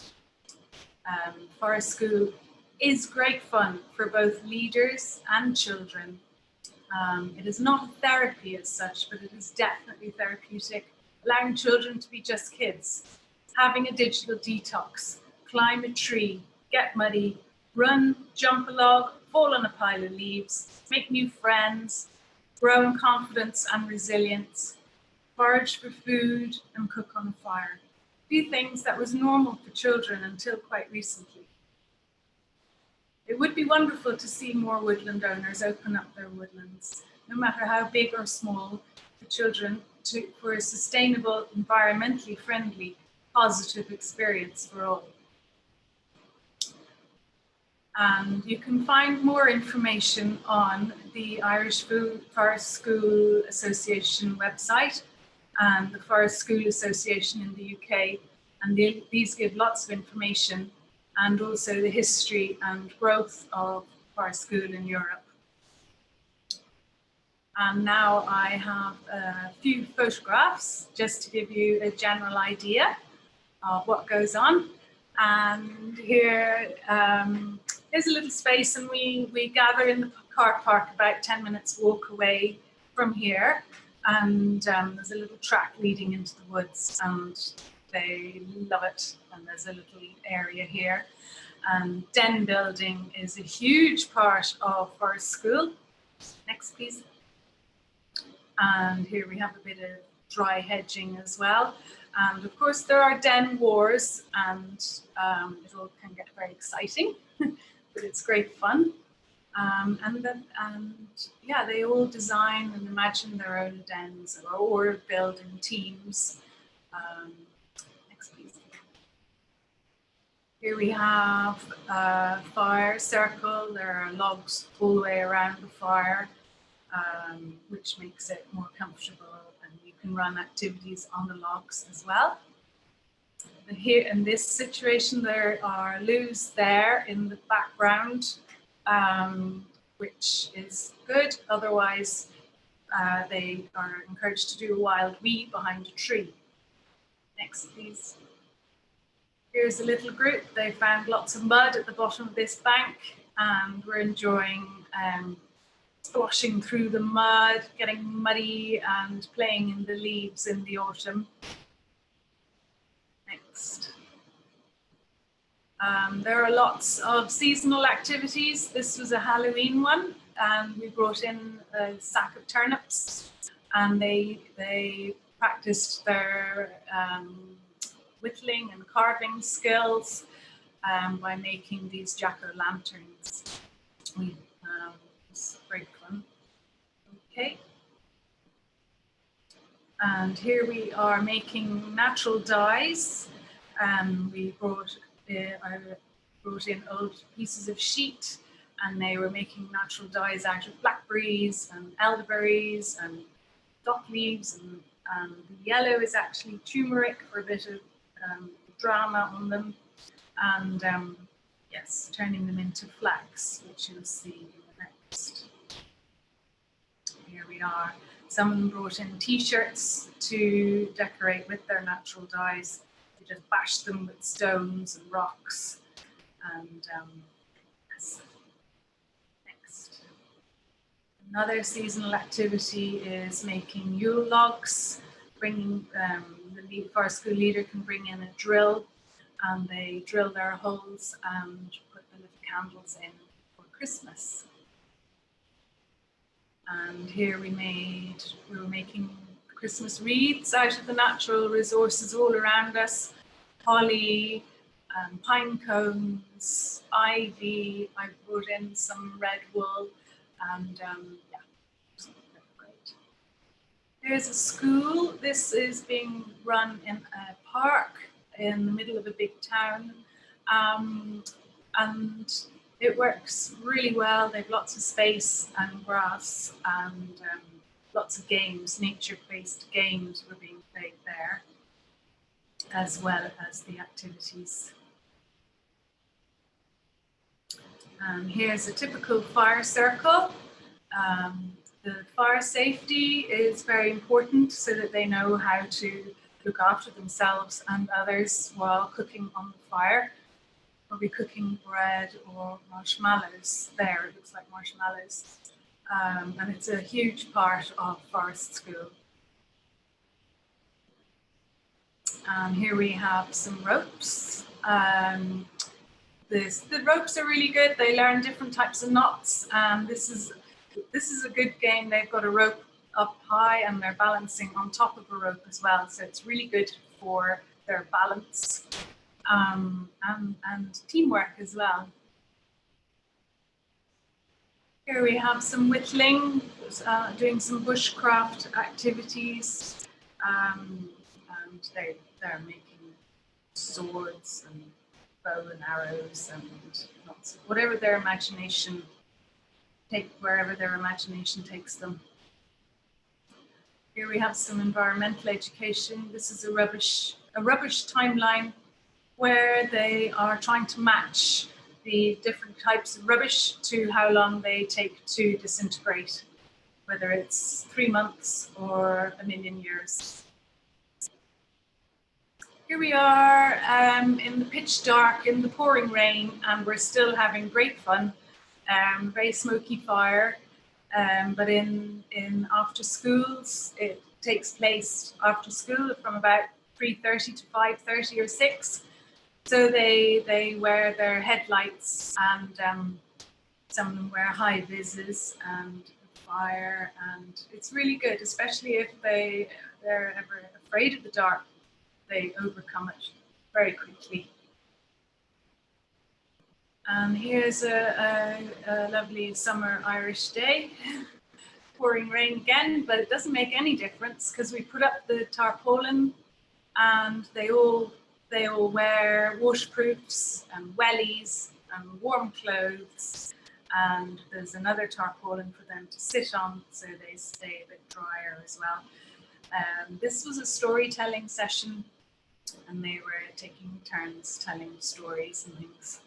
Forest school is great fun for both leaders and children. It is not therapy as such, but it is definitely therapeutic, allowing children to be just kids, having a digital detox, climb a tree, get muddy, run, jump a log, fall on a pile of leaves, make new friends, grow in confidence and resilience, forage for food and cook on a fire. Do things that was normal for children until quite recently. It would be wonderful to see more woodland owners open up their woodlands, no matter how big or small, for children for a sustainable, environmentally friendly, positive experience for all. And you can find more information on the Irish Forest School Association website and the Forest School Association in the UK. And these give lots of information and also the history and growth of forest school in Europe. And now I have a few photographs just to give you a general idea of what goes on. And here is a little space, and we gather in the car park about 10 minutes walk away from here. And there's a little track leading into the woods, and they love it. And there's a little area here. And den building is a huge part of forest school. Next, please. And here we have a bit of dry hedging as well. And of course, there are den wars, and it all can get very exciting, but it's great fun. And yeah, they all design and imagine their own dens or build in teams. Next, please. Here we have a fire circle. There are logs all the way around the fire, which makes it more comfortable, and you can run activities on the logs as well. And here in this situation, there are loos there in the background, which is good. Otherwise, they are encouraged to do a wild wee behind a tree. Next, please. Here's a little group. They found lots of mud at the bottom of this bank, and we're enjoying washing through the mud, getting muddy, and playing in the leaves in the autumn. Next. There are lots of seasonal activities. This was a Halloween one, and we brought in a sack of turnips, and they practiced their whittling and carving skills by making these jack-o'-lanterns. It's great fun. Okay. And here we are making natural dyes. I brought in old pieces of sheet, and they were making natural dyes out of blackberries and elderberries and dock leaves, and the yellow is actually turmeric for a bit of drama on them, and yes, turning them into flax, which you'll see in the next. Here we are. Some of them brought in t-shirts to decorate with their natural dyes. They just bashed them with stones and rocks. And yes. Next. Another seasonal activity is making Yule logs. Bringing the forest school leader can bring in a drill, and they drill their holes and put the little candles in for Christmas. And here we were making Christmas wreaths out of the natural resources all around us. Holly, pine cones, ivy. I brought in some red wool, and yeah, great. There's a school. This is being run in a park in the middle of a big town, and it works really well. They've lots of space and grass and lots of games, nature-based games were being played there, as well as the activities. Here's a typical fire circle. The fire safety is very important so that they know how to look after themselves and others while cooking on the fire. We'll be cooking bread or marshmallows there. It looks like marshmallows. And it's a huge part of forest school. And here we have some ropes. The ropes are really good. They learn different types of knots. This is a good game. They've got a rope up high and they're balancing on top of a rope as well. So it's really good for their balance. And teamwork as well. Here we have some whittling, doing some bushcraft activities, and they're making swords and bow and arrows and lots of whatever their imagination wherever their imagination takes them. Here we have some environmental education. This is a rubbish timeline where they are trying to match the different types of rubbish to how long they take to disintegrate, whether it's 3 months or 1,000,000 years. Here we are in the pitch dark, in the pouring rain, and we're still having great fun. Very smoky fire, but in after schools, it takes place after school from about 3:30 to 5:30 or 6. So they wear their headlights, and some of them wear high vises and fire, and it's really good, especially if they're ever afraid of the dark. They overcome it very quickly. And here's a lovely summer Irish day. Pouring rain again, but it doesn't make any difference because we put up the tarpaulin, and they all wear waterproofs and wellies and warm clothes, and there's another tarpaulin for them to sit on so they stay a bit drier as well. This was a storytelling session, and they were taking turns telling stories and things.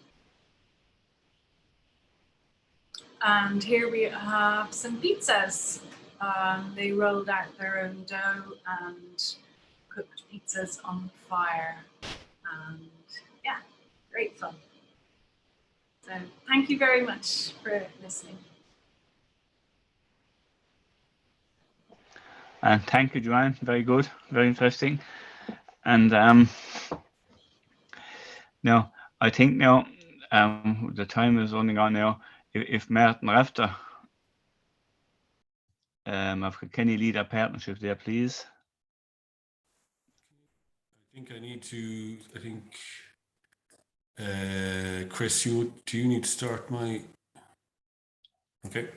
And here we have some pizzas. They rolled out their own dough and cooked pizzas on the fire. And yeah, great fun. So thank you very much for listening. And thank you, Joanne. Very good, very interesting. And now I think now the time is running on now. If Martin Rafter of Kilkenny lead our partnership there, please. I think Chris, do you need to start my, okay.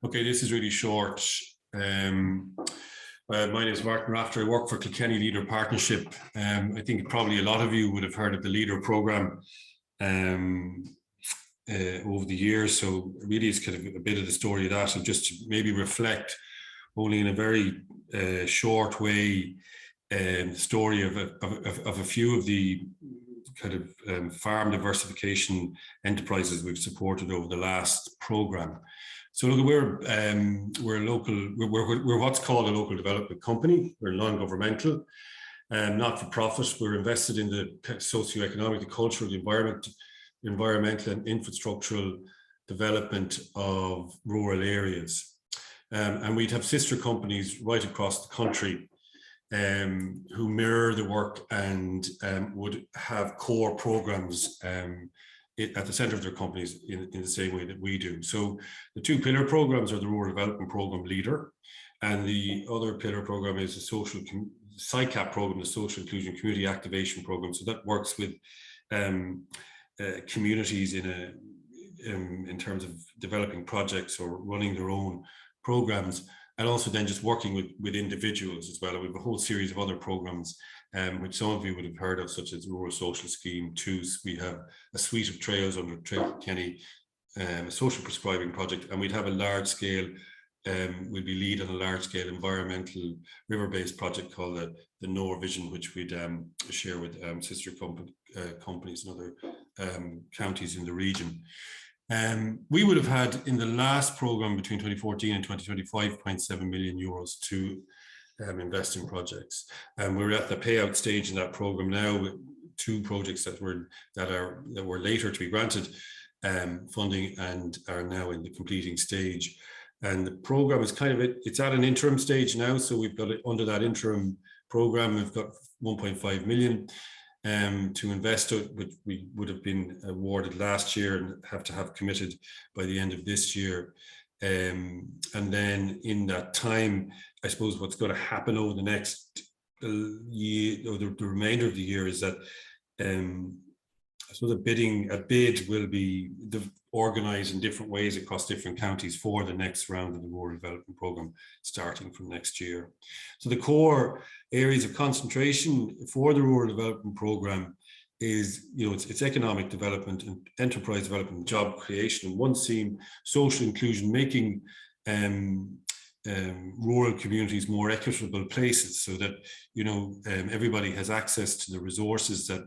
Okay, this is really short. My name is Martin Rafter. I work for Kilkenny Leader Partnership. I think probably a lot of you would have heard of the Leader program over the years. So really it's kind of a bit of the story of that, and just to maybe reflect only in a very short way story of a few of the kind of farm diversification enterprises we've supported over the last programme. So look, we're local. We're what's called a local development company. We're non-governmental, not for profit. We're invested in the socio-economic, the cultural, the environmental and infrastructural development of rural areas, and we'd have sister companies right across the country who mirror the work and would have core programs at the centre of their companies in the same way that we do. So the two pillar programs are the Rural Development Programme Leader, and the other pillar programme is the Social SICAP programme, the Social Inclusion Community Activation Programme. So that works with communities in terms of developing projects or running their own programs, and also then just working with individuals as well. We have a whole series of other programs which some of you would have heard of, such as Rural Social Scheme, TOOS. We have a suite of trails under Trail Kilkenny, a social prescribing project, and we'd have a large scale, we'd be lead on a large scale environmental river-based project called the NOR Vision, which we'd share with sister companies and other counties in the region. We would have had in the last programme between 2014 and 2020 5.7 million euros to invest in projects. We're at the payout stage in that programme now with two projects that were later to be granted funding and are now in the completing stage. And the programme is it's at an interim stage now. So we've got it under that interim programme, we've got 1.5 million to invest, which we would have been awarded last year and have to have committed by the end of this year. And then in that time, I suppose what's going to happen over the next year, or the remainder of the year, is that I suppose a bid will be organised in different ways across different counties for the next round of the Rural Development Programme starting from next year. So the core areas of concentration for the Rural Development Programme is, it's economic development and enterprise development and job creation. And one theme, social inclusion, making rural communities more equitable places so that, everybody has access to the resources that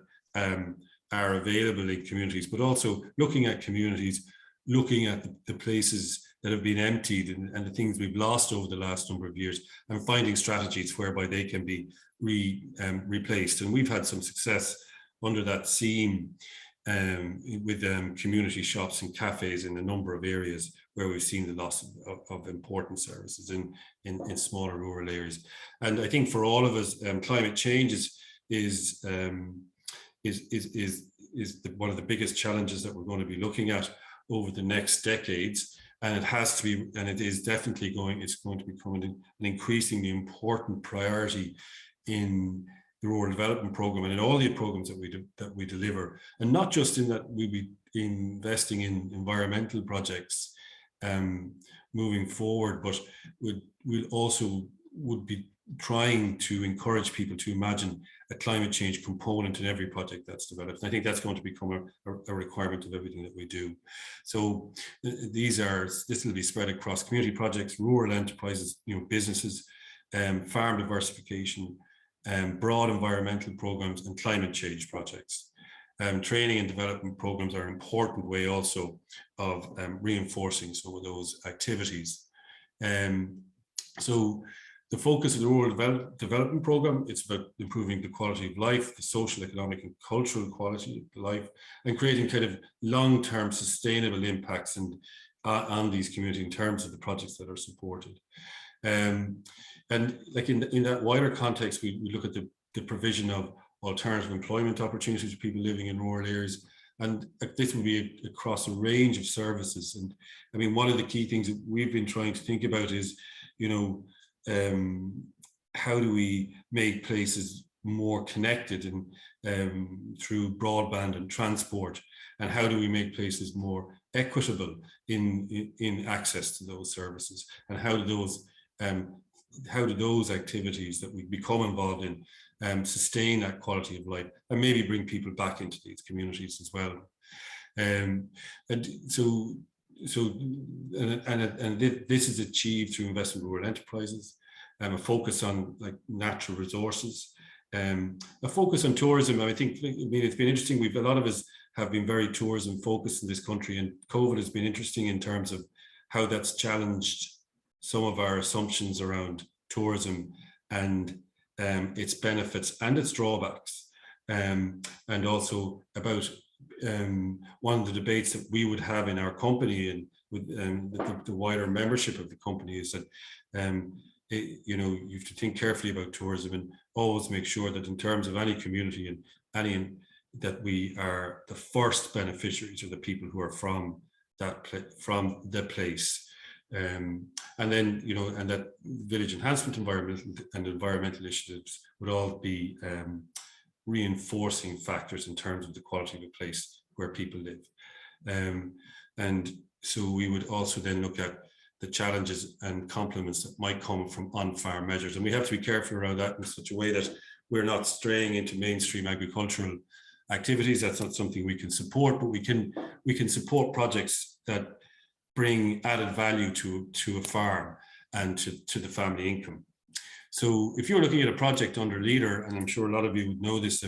are available in communities, but also looking at communities, looking at the places that have been emptied and the things we've lost over the last number of years, and finding strategies whereby they can be replaced. And we've had some success under that theme with community shops and cafes in a number of areas where we've seen the loss of important services in smaller rural areas. And I think for all of us, climate change is one of the biggest challenges that we're going to be looking at over the next decades, and it has to be, and it is definitely it's going to become an increasingly important priority in the Rural Development Programme and in all the programs that we deliver, and not just in that we'll be investing in environmental projects moving forward, but we'll also would be trying to encourage people to imagine a climate change component in every project that's developed. And I think that's going to become a requirement of everything that we do. So this will be spread across community projects, rural enterprises, businesses, farm diversification, broad environmental programs, and climate change projects. Training and development programs are an important way also of reinforcing some of those activities. So the focus of the Rural Development Programme, it's about improving the quality of life, the social, economic and cultural quality of life, and creating kind of long-term sustainable impacts on these communities in terms of the projects that are supported. And like in that wider context, we look at the provision of alternative employment opportunities for people living in rural areas. And this will be across a range of services. And I mean, one of the key things that we've been trying to think about is, how do we make places more connected and through broadband and transport, and how do we make places more equitable in access to those services, and how do those activities that we become involved in sustain that quality of life and maybe bring people back into these communities as well. And so this is achieved through investment in rural enterprises, a focus on like natural resources, a focus on tourism. I think, it's been interesting. A lot of us have been very tourism focused in this country, and COVID has been interesting in terms of how that's challenged some of our assumptions around tourism and its benefits and its drawbacks, and also about one of the debates that we would have in our company and with the wider membership of the company is that you have to think carefully about tourism and always make sure that in terms of any community and that we are the first beneficiaries of the people who are from the place. And then, and that village enhancement environmental initiatives would all be reinforcing factors in terms of the quality of a place where people live. And so we would also then look at the challenges and complements that might come from on-farm measures. And we have to be careful around that in such a way that we're not straying into mainstream agricultural activities. That's not something we can support, but we can support projects that bring added value to a farm and to the family income. So if you're looking at a project under Leader, and I'm sure a lot of you would know this,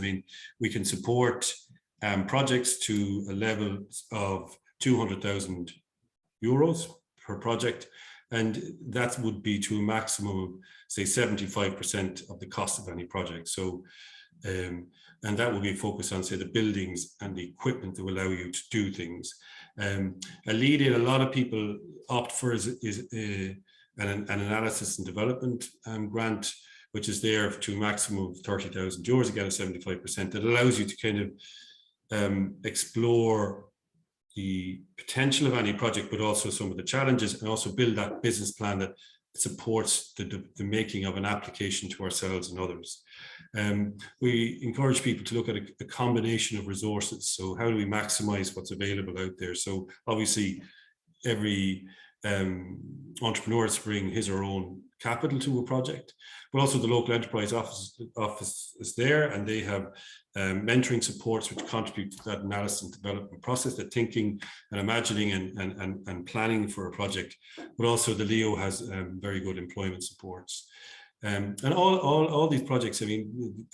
we can support projects to a level of €200,000 per project, and that would be to a maximum of, say, 75% of the cost of any project. So, and that will be focused on, say, the buildings and the equipment that will allow you to do things. A lead-in, a lot of people opt for is an analysis and development grant, which is there to a maximum of €30,000, again, 75%, that allows you to kind of explore the potential of any project, but also some of the challenges, and also build that business plan that supports the making of an application to ourselves and others. We encourage people to look at a combination of resources. So how do we maximize what's available out there? So obviously every entrepreneur is bring his or her own capital to a project, but also the local enterprise office is there, and they have mentoring supports which contribute to that analysis and development process, the thinking and imagining and planning for a project. But also the Leo has very good employment supports. And all these projects, I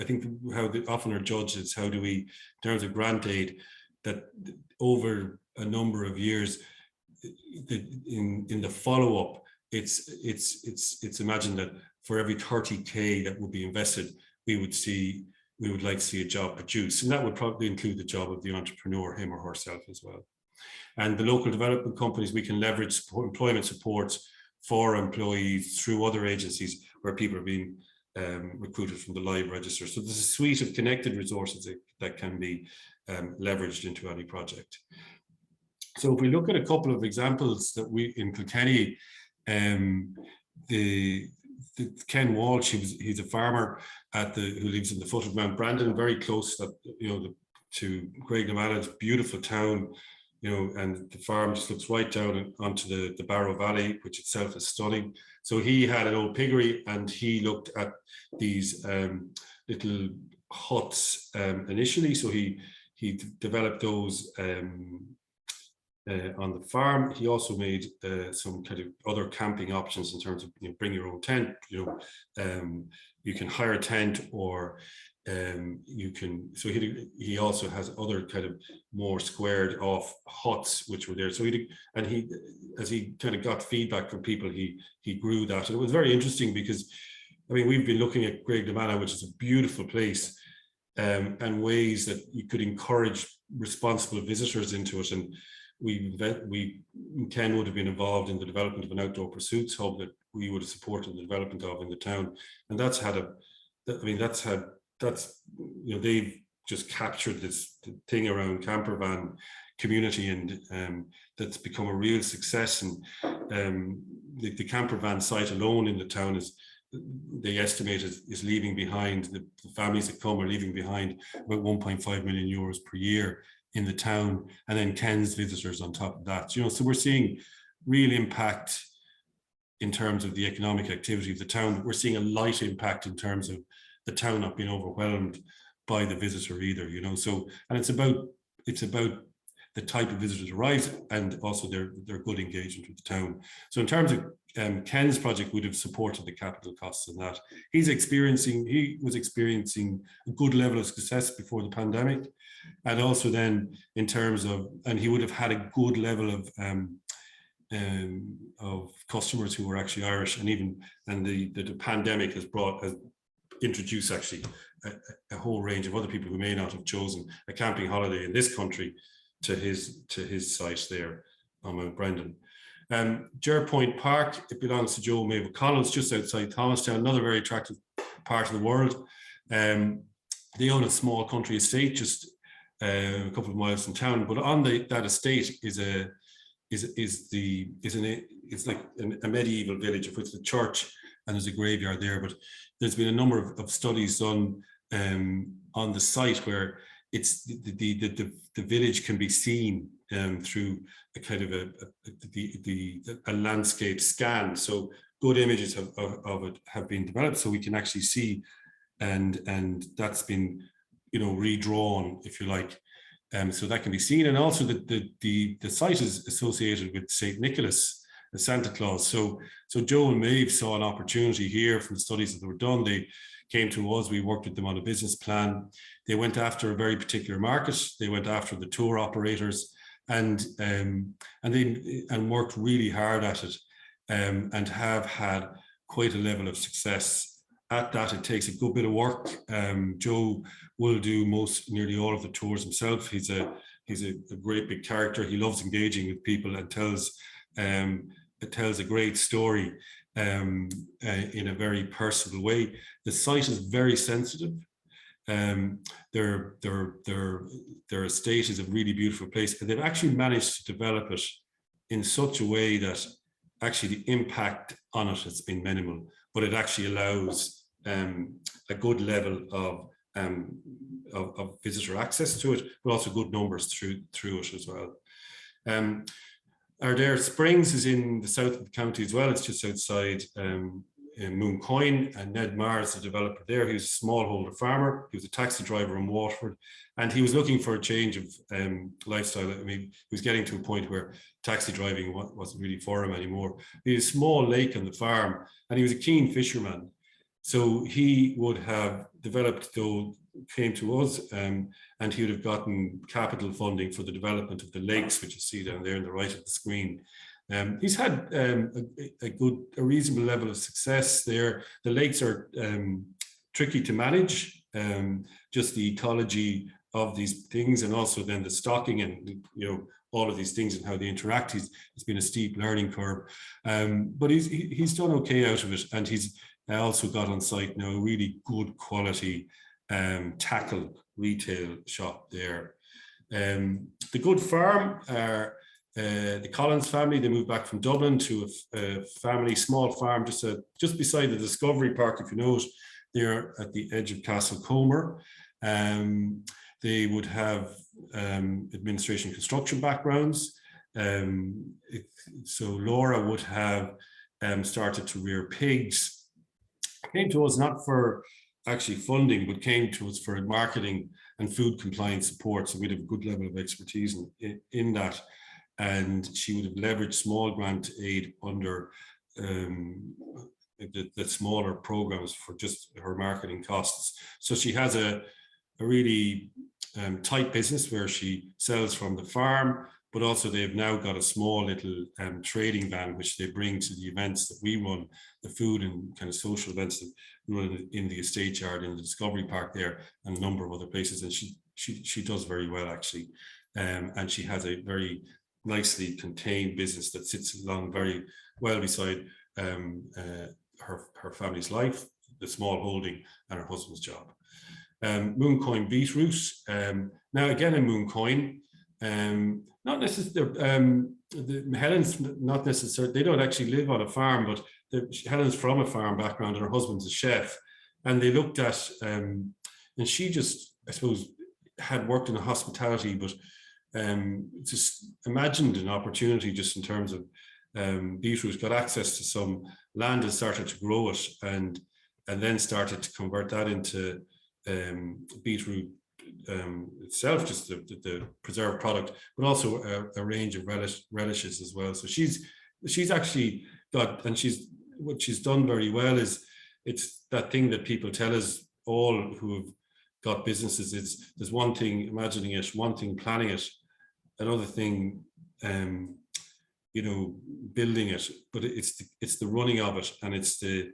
think how they often are judged is how do we, in terms of grant aid, that over a number of years, in the follow-up, it's imagined that for every 30k that would be invested, we would like to see a job produced, and that would probably include the job of the entrepreneur, him or herself as well. And the local development companies, we can leverage employment supports for employees through other agencies where people are being recruited from the live register. So there's a suite of connected resources that can be leveraged into any project. So if we look at a couple of examples that in Kilkenny, Ken Walsh, he's a farmer who lives in the foot of Mount Brandon, very close to Craignamad's beautiful town, and the farm just looks right down onto the Barrow Valley, which itself is stunning. So he had an old piggery, and he looked at these little huts initially. So he developed those on the farm. He also made some kind of other camping options in terms of bring your own tent. You can hire a tent, or you can. So he also has other kind of more squared off huts which were there. So as he kind of got feedback from people, he grew that, and it was very interesting because we've been looking at Craignamadh, which is a beautiful place, and ways that you could encourage responsible visitors into it. And Ken would have been involved in the development of an outdoor pursuits hub that we would have supported the development of in the town, and they've just captured this thing around camper van community, and that's become a real success. And the camper van site alone in the town they estimate is leaving behind, the families that come are leaving behind about €1.5 million per year in the town, and then Ken's visitors on top of that. So we're seeing real impact in terms of the economic activity of the town. We're seeing a light impact in terms of the town not being overwhelmed by the visitor either. So, and it's about the type of visitors arrives, and also their good engagement with the town. So in terms of Ken's project would have supported the capital costs in that. He was experiencing a good level of success before the pandemic. And also then in terms of, and he would have had a good level of customers who were actually Irish, and the pandemic has introduced actually a whole range of other people who may not have chosen a camping holiday in this country to his site there on Mount Brendan. Ger Point Park, it belongs to Joe and Maeve O'Connell. It's just outside Thomastown, another very attractive part of the world. They own a small country estate just a couple of miles from town, but on that estate is like a medieval village of which the church, and there's a graveyard there. But there's been a number of studies done on the site where it's the village can be seen through a kind of a landscape scan. So good images of it have been developed, so we can actually see, and that's been redrawn, if you like. So that can be seen, and also the site is associated with St. Nicholas, Santa Claus. So Joe and Maeve saw an opportunity here from the studies that were done. They came to us, we worked with them on a business plan. They went after a very particular market. They went after the tour operators and worked really hard at it, and have had quite a level of success at that. It takes a good bit of work. Joe will do nearly all of the tours himself. He's a great big character. He loves engaging with people and tells a great story in a very personal way. The site is very sensitive. Their estate is a really beautiful place, and they've actually managed to develop it in such a way that actually the impact on it has been minimal, but it actually allows a good level of visitor access to it, but also good numbers through it as well. Ardare Springs is in the south of the county as well. It's just outside in Mooncoin, and Ned Marr is the developer there. He was a smallholder farmer. He was a taxi driver in Waterford, and he was looking for a change of lifestyle. I mean, he was getting to a point where taxi driving wasn't really for him anymore. He had a small lake on the farm, and he was a keen fisherman. So he would have developed, came to us, and he would have gotten capital funding for the development of the lakes, which you see down there on the right of the screen. He's had a reasonable level of success there. The lakes are tricky to manage, just the ecology of these things, and also then the stocking and all of these things and how they interact. It's been a steep learning curve, but he's done okay out of it, and he's also got on site now a really good quality tackle retail shop there. The Good Farm are the Collins family. They moved back from Dublin to a family small farm just beside the Discovery Park, if you know it. They're at the edge of Castle Comer. They would have administration construction backgrounds. So Laura would have started to rear pigs. Came to us not for actually funding, but came to us for marketing and food compliance support. So we'd have a good level of expertise in that. And she would have leveraged small grant aid under the smaller programs for just her marketing costs. So she has a really tight business where she sells from the farm, but also they've now got a small little trading van, which they bring to the events that we run, the food and kind of social events that we run in the estate yard, in the Discovery Park there, and a number of other places. And she does very well, actually. And she has a very nicely contained business that sits along very well beside her family's life, the small holding, and her husband's job. Mooncoin Beetroot. Now again in Mooncoin, not necessarily, Helen's not necessarily, they don't actually live on a farm, but Helen's from a farm background and her husband's a chef. And they looked at, and she just, I suppose, had worked in hospitality, but just imagined an opportunity just in terms of beetroot, got access to some land and started to grow it, and then started to convert that into beetroot itself, just the preserved product, but also a range of relishes as well. So she's actually got, and what she's done very well is, it's that thing that people tell us all who have got businesses, it's there's one thing imagining it, one thing planning it, another thing building it, but it's the running of it, and it's the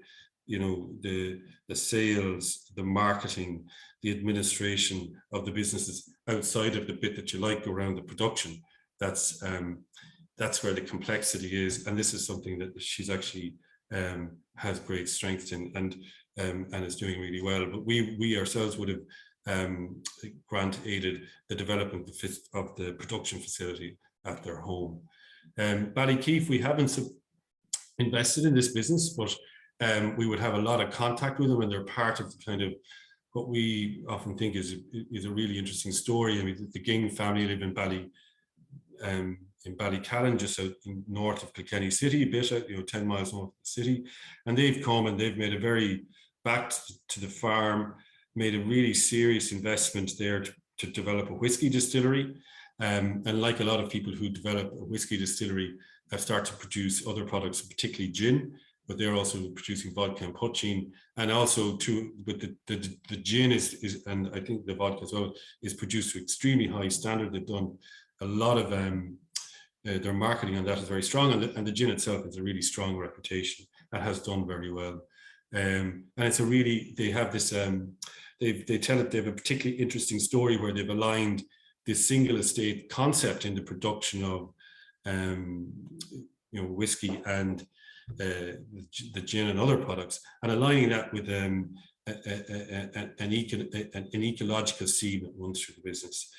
sales, the marketing, the administration of the businesses outside of the bit that you like around the production. That's where the complexity is, and this is something that she's actually has great strength in, and is doing really well. But we ourselves would have grant aided the development of the production facility at their home. Ballykeefe, we haven't invested in this business, but we would have a lot of contact with them, and they're part of the kind of what we often think is a really interesting story. I mean, the Ging family live in Ballycallan, just out north of Kilkenny city, a bit, 10 miles north of the city, and they've come and they've made a very back to the farm, made a really serious investment there to develop a whiskey distillery. And like a lot of people who develop a whiskey distillery have started to produce other products, particularly gin, but they're also producing vodka and poaching, and also but the gin is, and I think the vodka as well, is produced to extremely high standard. They've done a lot of their marketing on that is very strong, and the gin itself has a really strong reputation and has done very well. And it's they have this they tell it, they have a particularly interesting story where they've aligned this single estate concept in the production of whiskey and the gin and other products, and aligning that with an ecological seed that runs through the business.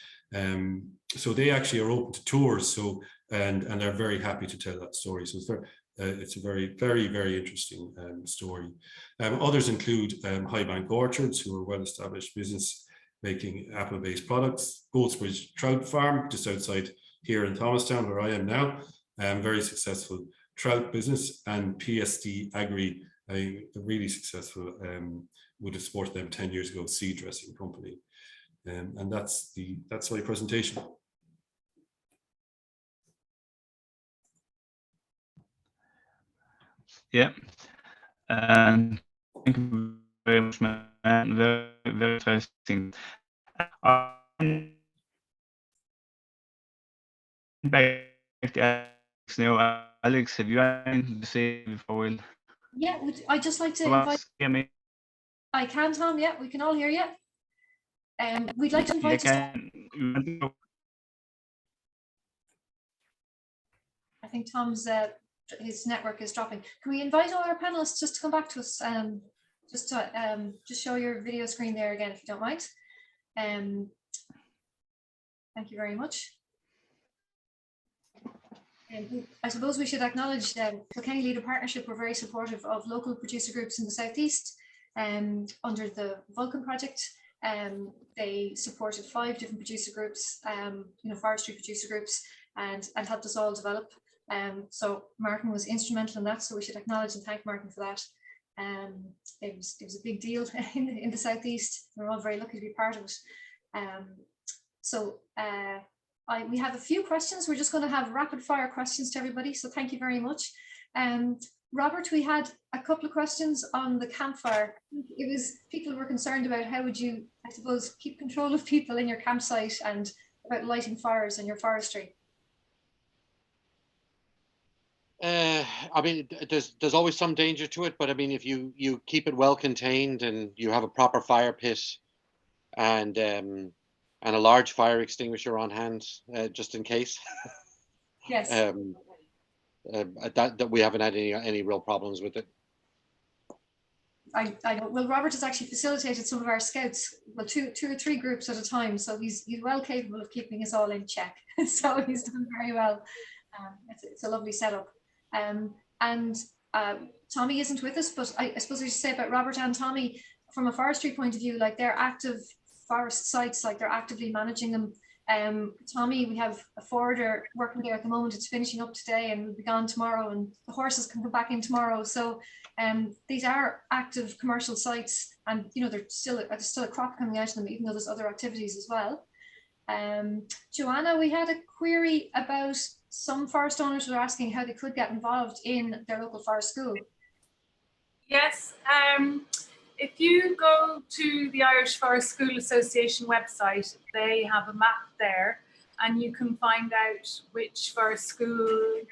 So they actually are open to tours, so and they're very happy to tell that story. So it's a very, very, very interesting story. Others include Highbank Orchards, who are a well-established business making apple-based products. Goatsbridge Trout Farm, just outside here in Thomastown, where I am now, very successful trout business. And PSD Agri, a really successful, would have supported them 10 years ago, seed dressing company. And that's my presentation. Yeah, and thank you very much, man. Very, very interesting. Back to Alex now. Alex, have you anything to say before we'll? Yeah, I'd just like to invite. Me? I can, Tom. Yeah, we can all hear you. We'd like to invite. I think Tom's his network is dropping. Can we invite all our panelists just to come back to us? Just show your video screen there again, if you don't mind. Thank you very much. I suppose we should acknowledge Kilkenny Leader Partnership were very supportive of local producer groups in the southeast under the Vulcan project. They supported 5 different producer groups, forestry producer groups, and helped us all develop. So Martin was instrumental in that, so we should acknowledge and thank Martin for that. It was a big deal in the southeast. We're all very lucky to be part of it. We have a few questions. We're just going to have rapid fire questions to everybody, so thank you very much. Robert, we had a couple of questions on the campfire. It was people were concerned about how would you, I suppose, keep control of people in your campsite and about lighting fires in your forestry. I mean, there's always some danger to it, but I mean, if you keep it well contained and you have a proper fire pit and a large fire extinguisher on hand, just in case. Yes. That we haven't had any real problems with it. I don't. Well, Robert has actually facilitated some of our scouts, well, two or three groups at a time, so he's well capable of keeping us all in check. So he's done very well. It's a lovely setup. Tommy isn't with us, but I suppose I should say about Robert and Tommy, from a forestry point of view, like they're active forest sites, like they're actively managing them. Tommy, we have a forwarder working there at the moment. It's finishing up today and we'll be gone tomorrow, and the horses can come back in tomorrow. So these are active commercial sites, and there's still a crop coming out of them, even though there's other activities as well. Joanna, we had a query about some forest owners who are asking how they could get involved in their local forest school. Yes, if you go to the Irish Forest School Association website, they have a map there, and you can find out which forest school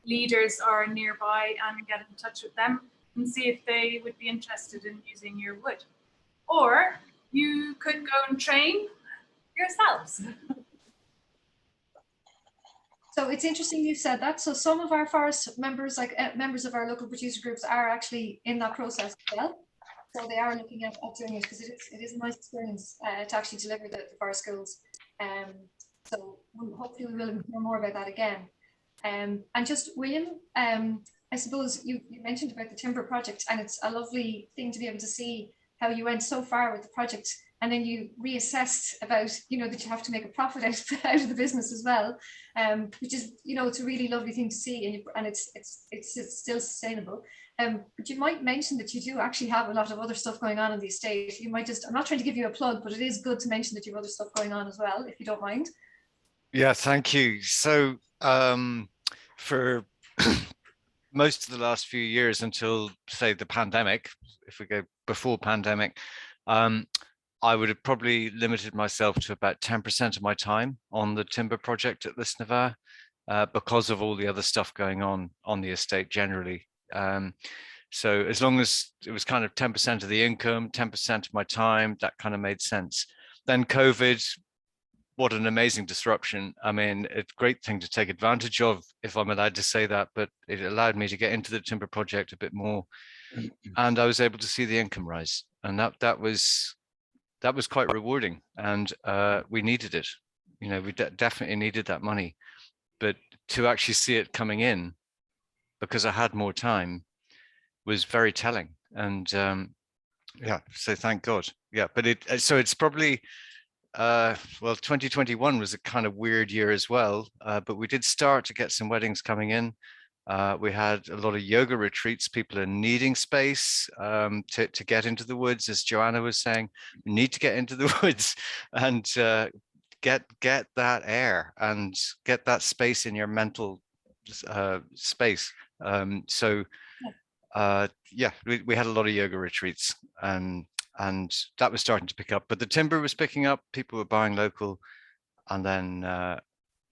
leaders are nearby and get in touch with them and see if they would be interested in using your wood. Or you could go and train yourselves. So it's interesting you said that. So some of our forest members, like members of our local producer groups, are actually in that process as well. So they are looking at doing it, because it is a nice experience to actually deliver the forest schools. So hopefully we will hear more about that again. And just William, I suppose you mentioned about the timber project, and it's a lovely thing to be able to see how you went so far with the project, and then you reassessed about, that you have to make a profit out of the business as well, which is, it's a really lovely thing to see, and it's still sustainable. But you might mention that you do actually have a lot of other stuff going on in the estate. You might just, I'm not trying to give you a plug, but it is good to mention that you have other stuff going on as well, if you don't mind. Yeah, thank you. So for most of the last few years, until say the pandemic, if we go before pandemic, I would have probably limited myself to about 10% of my time on the timber project at Lisnavagh, because of all the other stuff going on the estate generally. So as long as it was kind of 10% of the income, 10% of my time, that kind of made sense. Then COVID, what an amazing disruption. I mean, it's a great thing to take advantage of, if I'm allowed to say that, but it allowed me to get into the timber project a bit more. And I was able to see the income rise. And that was quite rewarding. And we needed it. We definitely needed that money. But to actually see it coming in, because I had more time, was very telling. And yeah, so thank God. Yeah, but it's probably, well, 2021 was a kind of weird year as well, but we did start to get some weddings coming in. We had a lot of yoga retreats. People are needing space to get into the woods, as Joanna was saying. We need to get into the woods and get that air and get that space in your mental space. So yeah, we had a lot of yoga retreats, and that was starting to pick up. But the timber was picking up. People were buying local, and then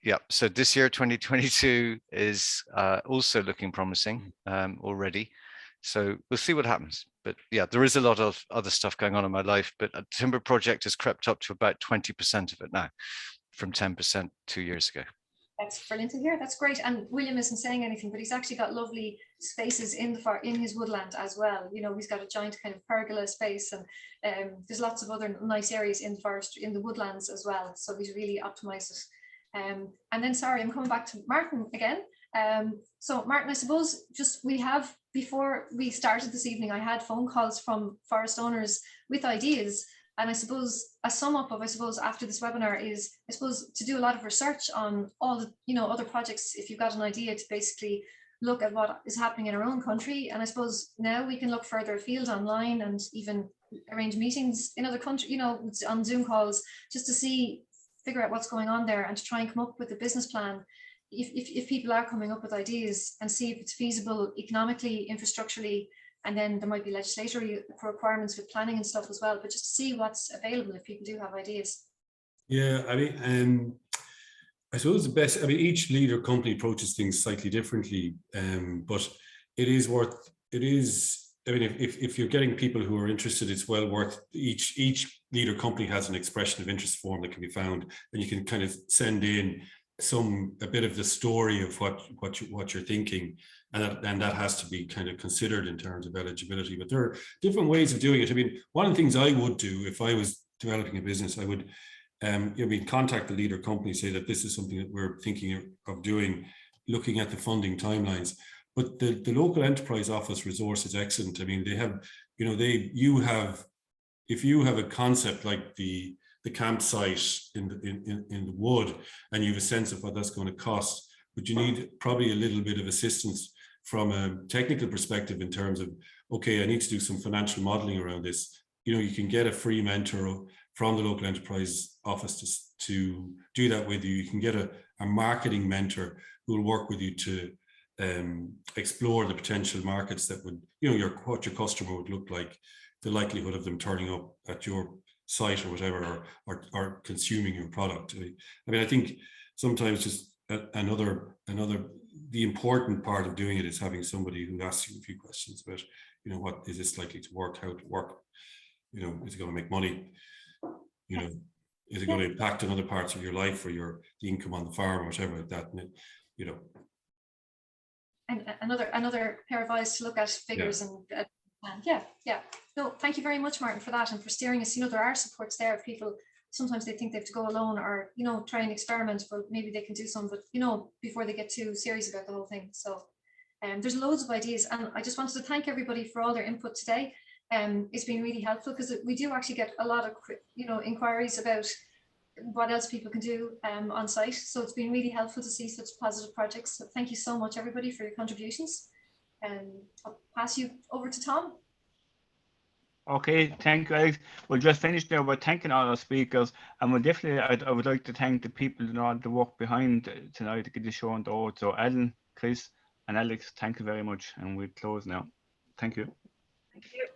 yeah. So this year, 2022, is also looking promising already. So we'll see what happens. But yeah, there is a lot of other stuff going on in my life. But a timber project has crept up to about 20% of it now, from 10% 2 years ago. That's brilliant to hear. That's great. And William isn't saying anything, but he's actually got lovely spaces in his woodland as well. He's got a giant kind of pergola space, and there's lots of other nice areas in the forest, in the woodlands as well. So he's really optimized it. And then, sorry, I'm coming back to Martin again. So Martin, I suppose before we started this evening, I had phone calls from forest owners with ideas. And I suppose a sum up of, after this webinar is, to do a lot of research on all the, other projects, if you've got an idea, to basically look at what is happening in our own country. And I suppose now we can look further afield online and even arrange meetings in other countries, on Zoom calls, just to figure out what's going on there, and to try and come up with a business plan. If people are coming up with ideas, and see if it's feasible economically, infrastructurally, and then there might be legislatory requirements with planning and stuff as well, but just to see what's available if people do have ideas. Yeah, I mean, I suppose the best, each leader company approaches things slightly differently, but if you're getting people who are interested, it's well worth, each leader company has an expression of interest form that can be found, and you can kind of send in a bit of the story of what you're thinking, and that has to be kind of considered in terms of eligibility. But there are different ways of doing it. One of the things I would do if I was developing a business, I would contact the leader company, say that this is something that we're thinking of doing, looking at the funding timelines. But the local enterprise office resource is excellent. They have, if you have a concept like the the campsite in the wood, and you have a sense of what that's going to cost. But you need probably a little bit of assistance from a technical perspective in terms of, okay, I need to do some financial modeling around this. You know, you can get a free mentor from the local enterprise office to do that with you. You can get a marketing mentor who will work with you to explore the potential markets that would, you know, what your customer would look like, the likelihood of them turning up at your site or whatever, or consuming your product. I mean, I think sometimes just the important part of doing it is having somebody who asks you a few questions about, you know, what is this likely to work, how to work, you know, is it going to make money, you know, is it going to impact on other parts of your life or the income on the farm or whatever like that, and it, you know. And another pair of eyes to look at figures and yeah. No, thank you very much, Martin, for that and for steering us. You know, there are supports there if people, sometimes they think they have to go alone or, you know, try and experiment, but maybe they can do some, but, you know, before they get too serious about the whole thing. So there's loads of ideas, and I just wanted to thank everybody for all their input today. It's been really helpful because we do actually get a lot of, you know, inquiries about what else people can do on site. So it's been really helpful to see such positive projects. So thank you so much, everybody, for your contributions. I'll pass you over to Tom. Okay, thank you, Alex. We'll just finish now by thanking all our speakers, and we'll definitely, I would like to thank the people and all the work behind tonight to get the show on the road. So Alan, Chris, and Alex, thank you very much, and we'll close now. Thank you. Thank you.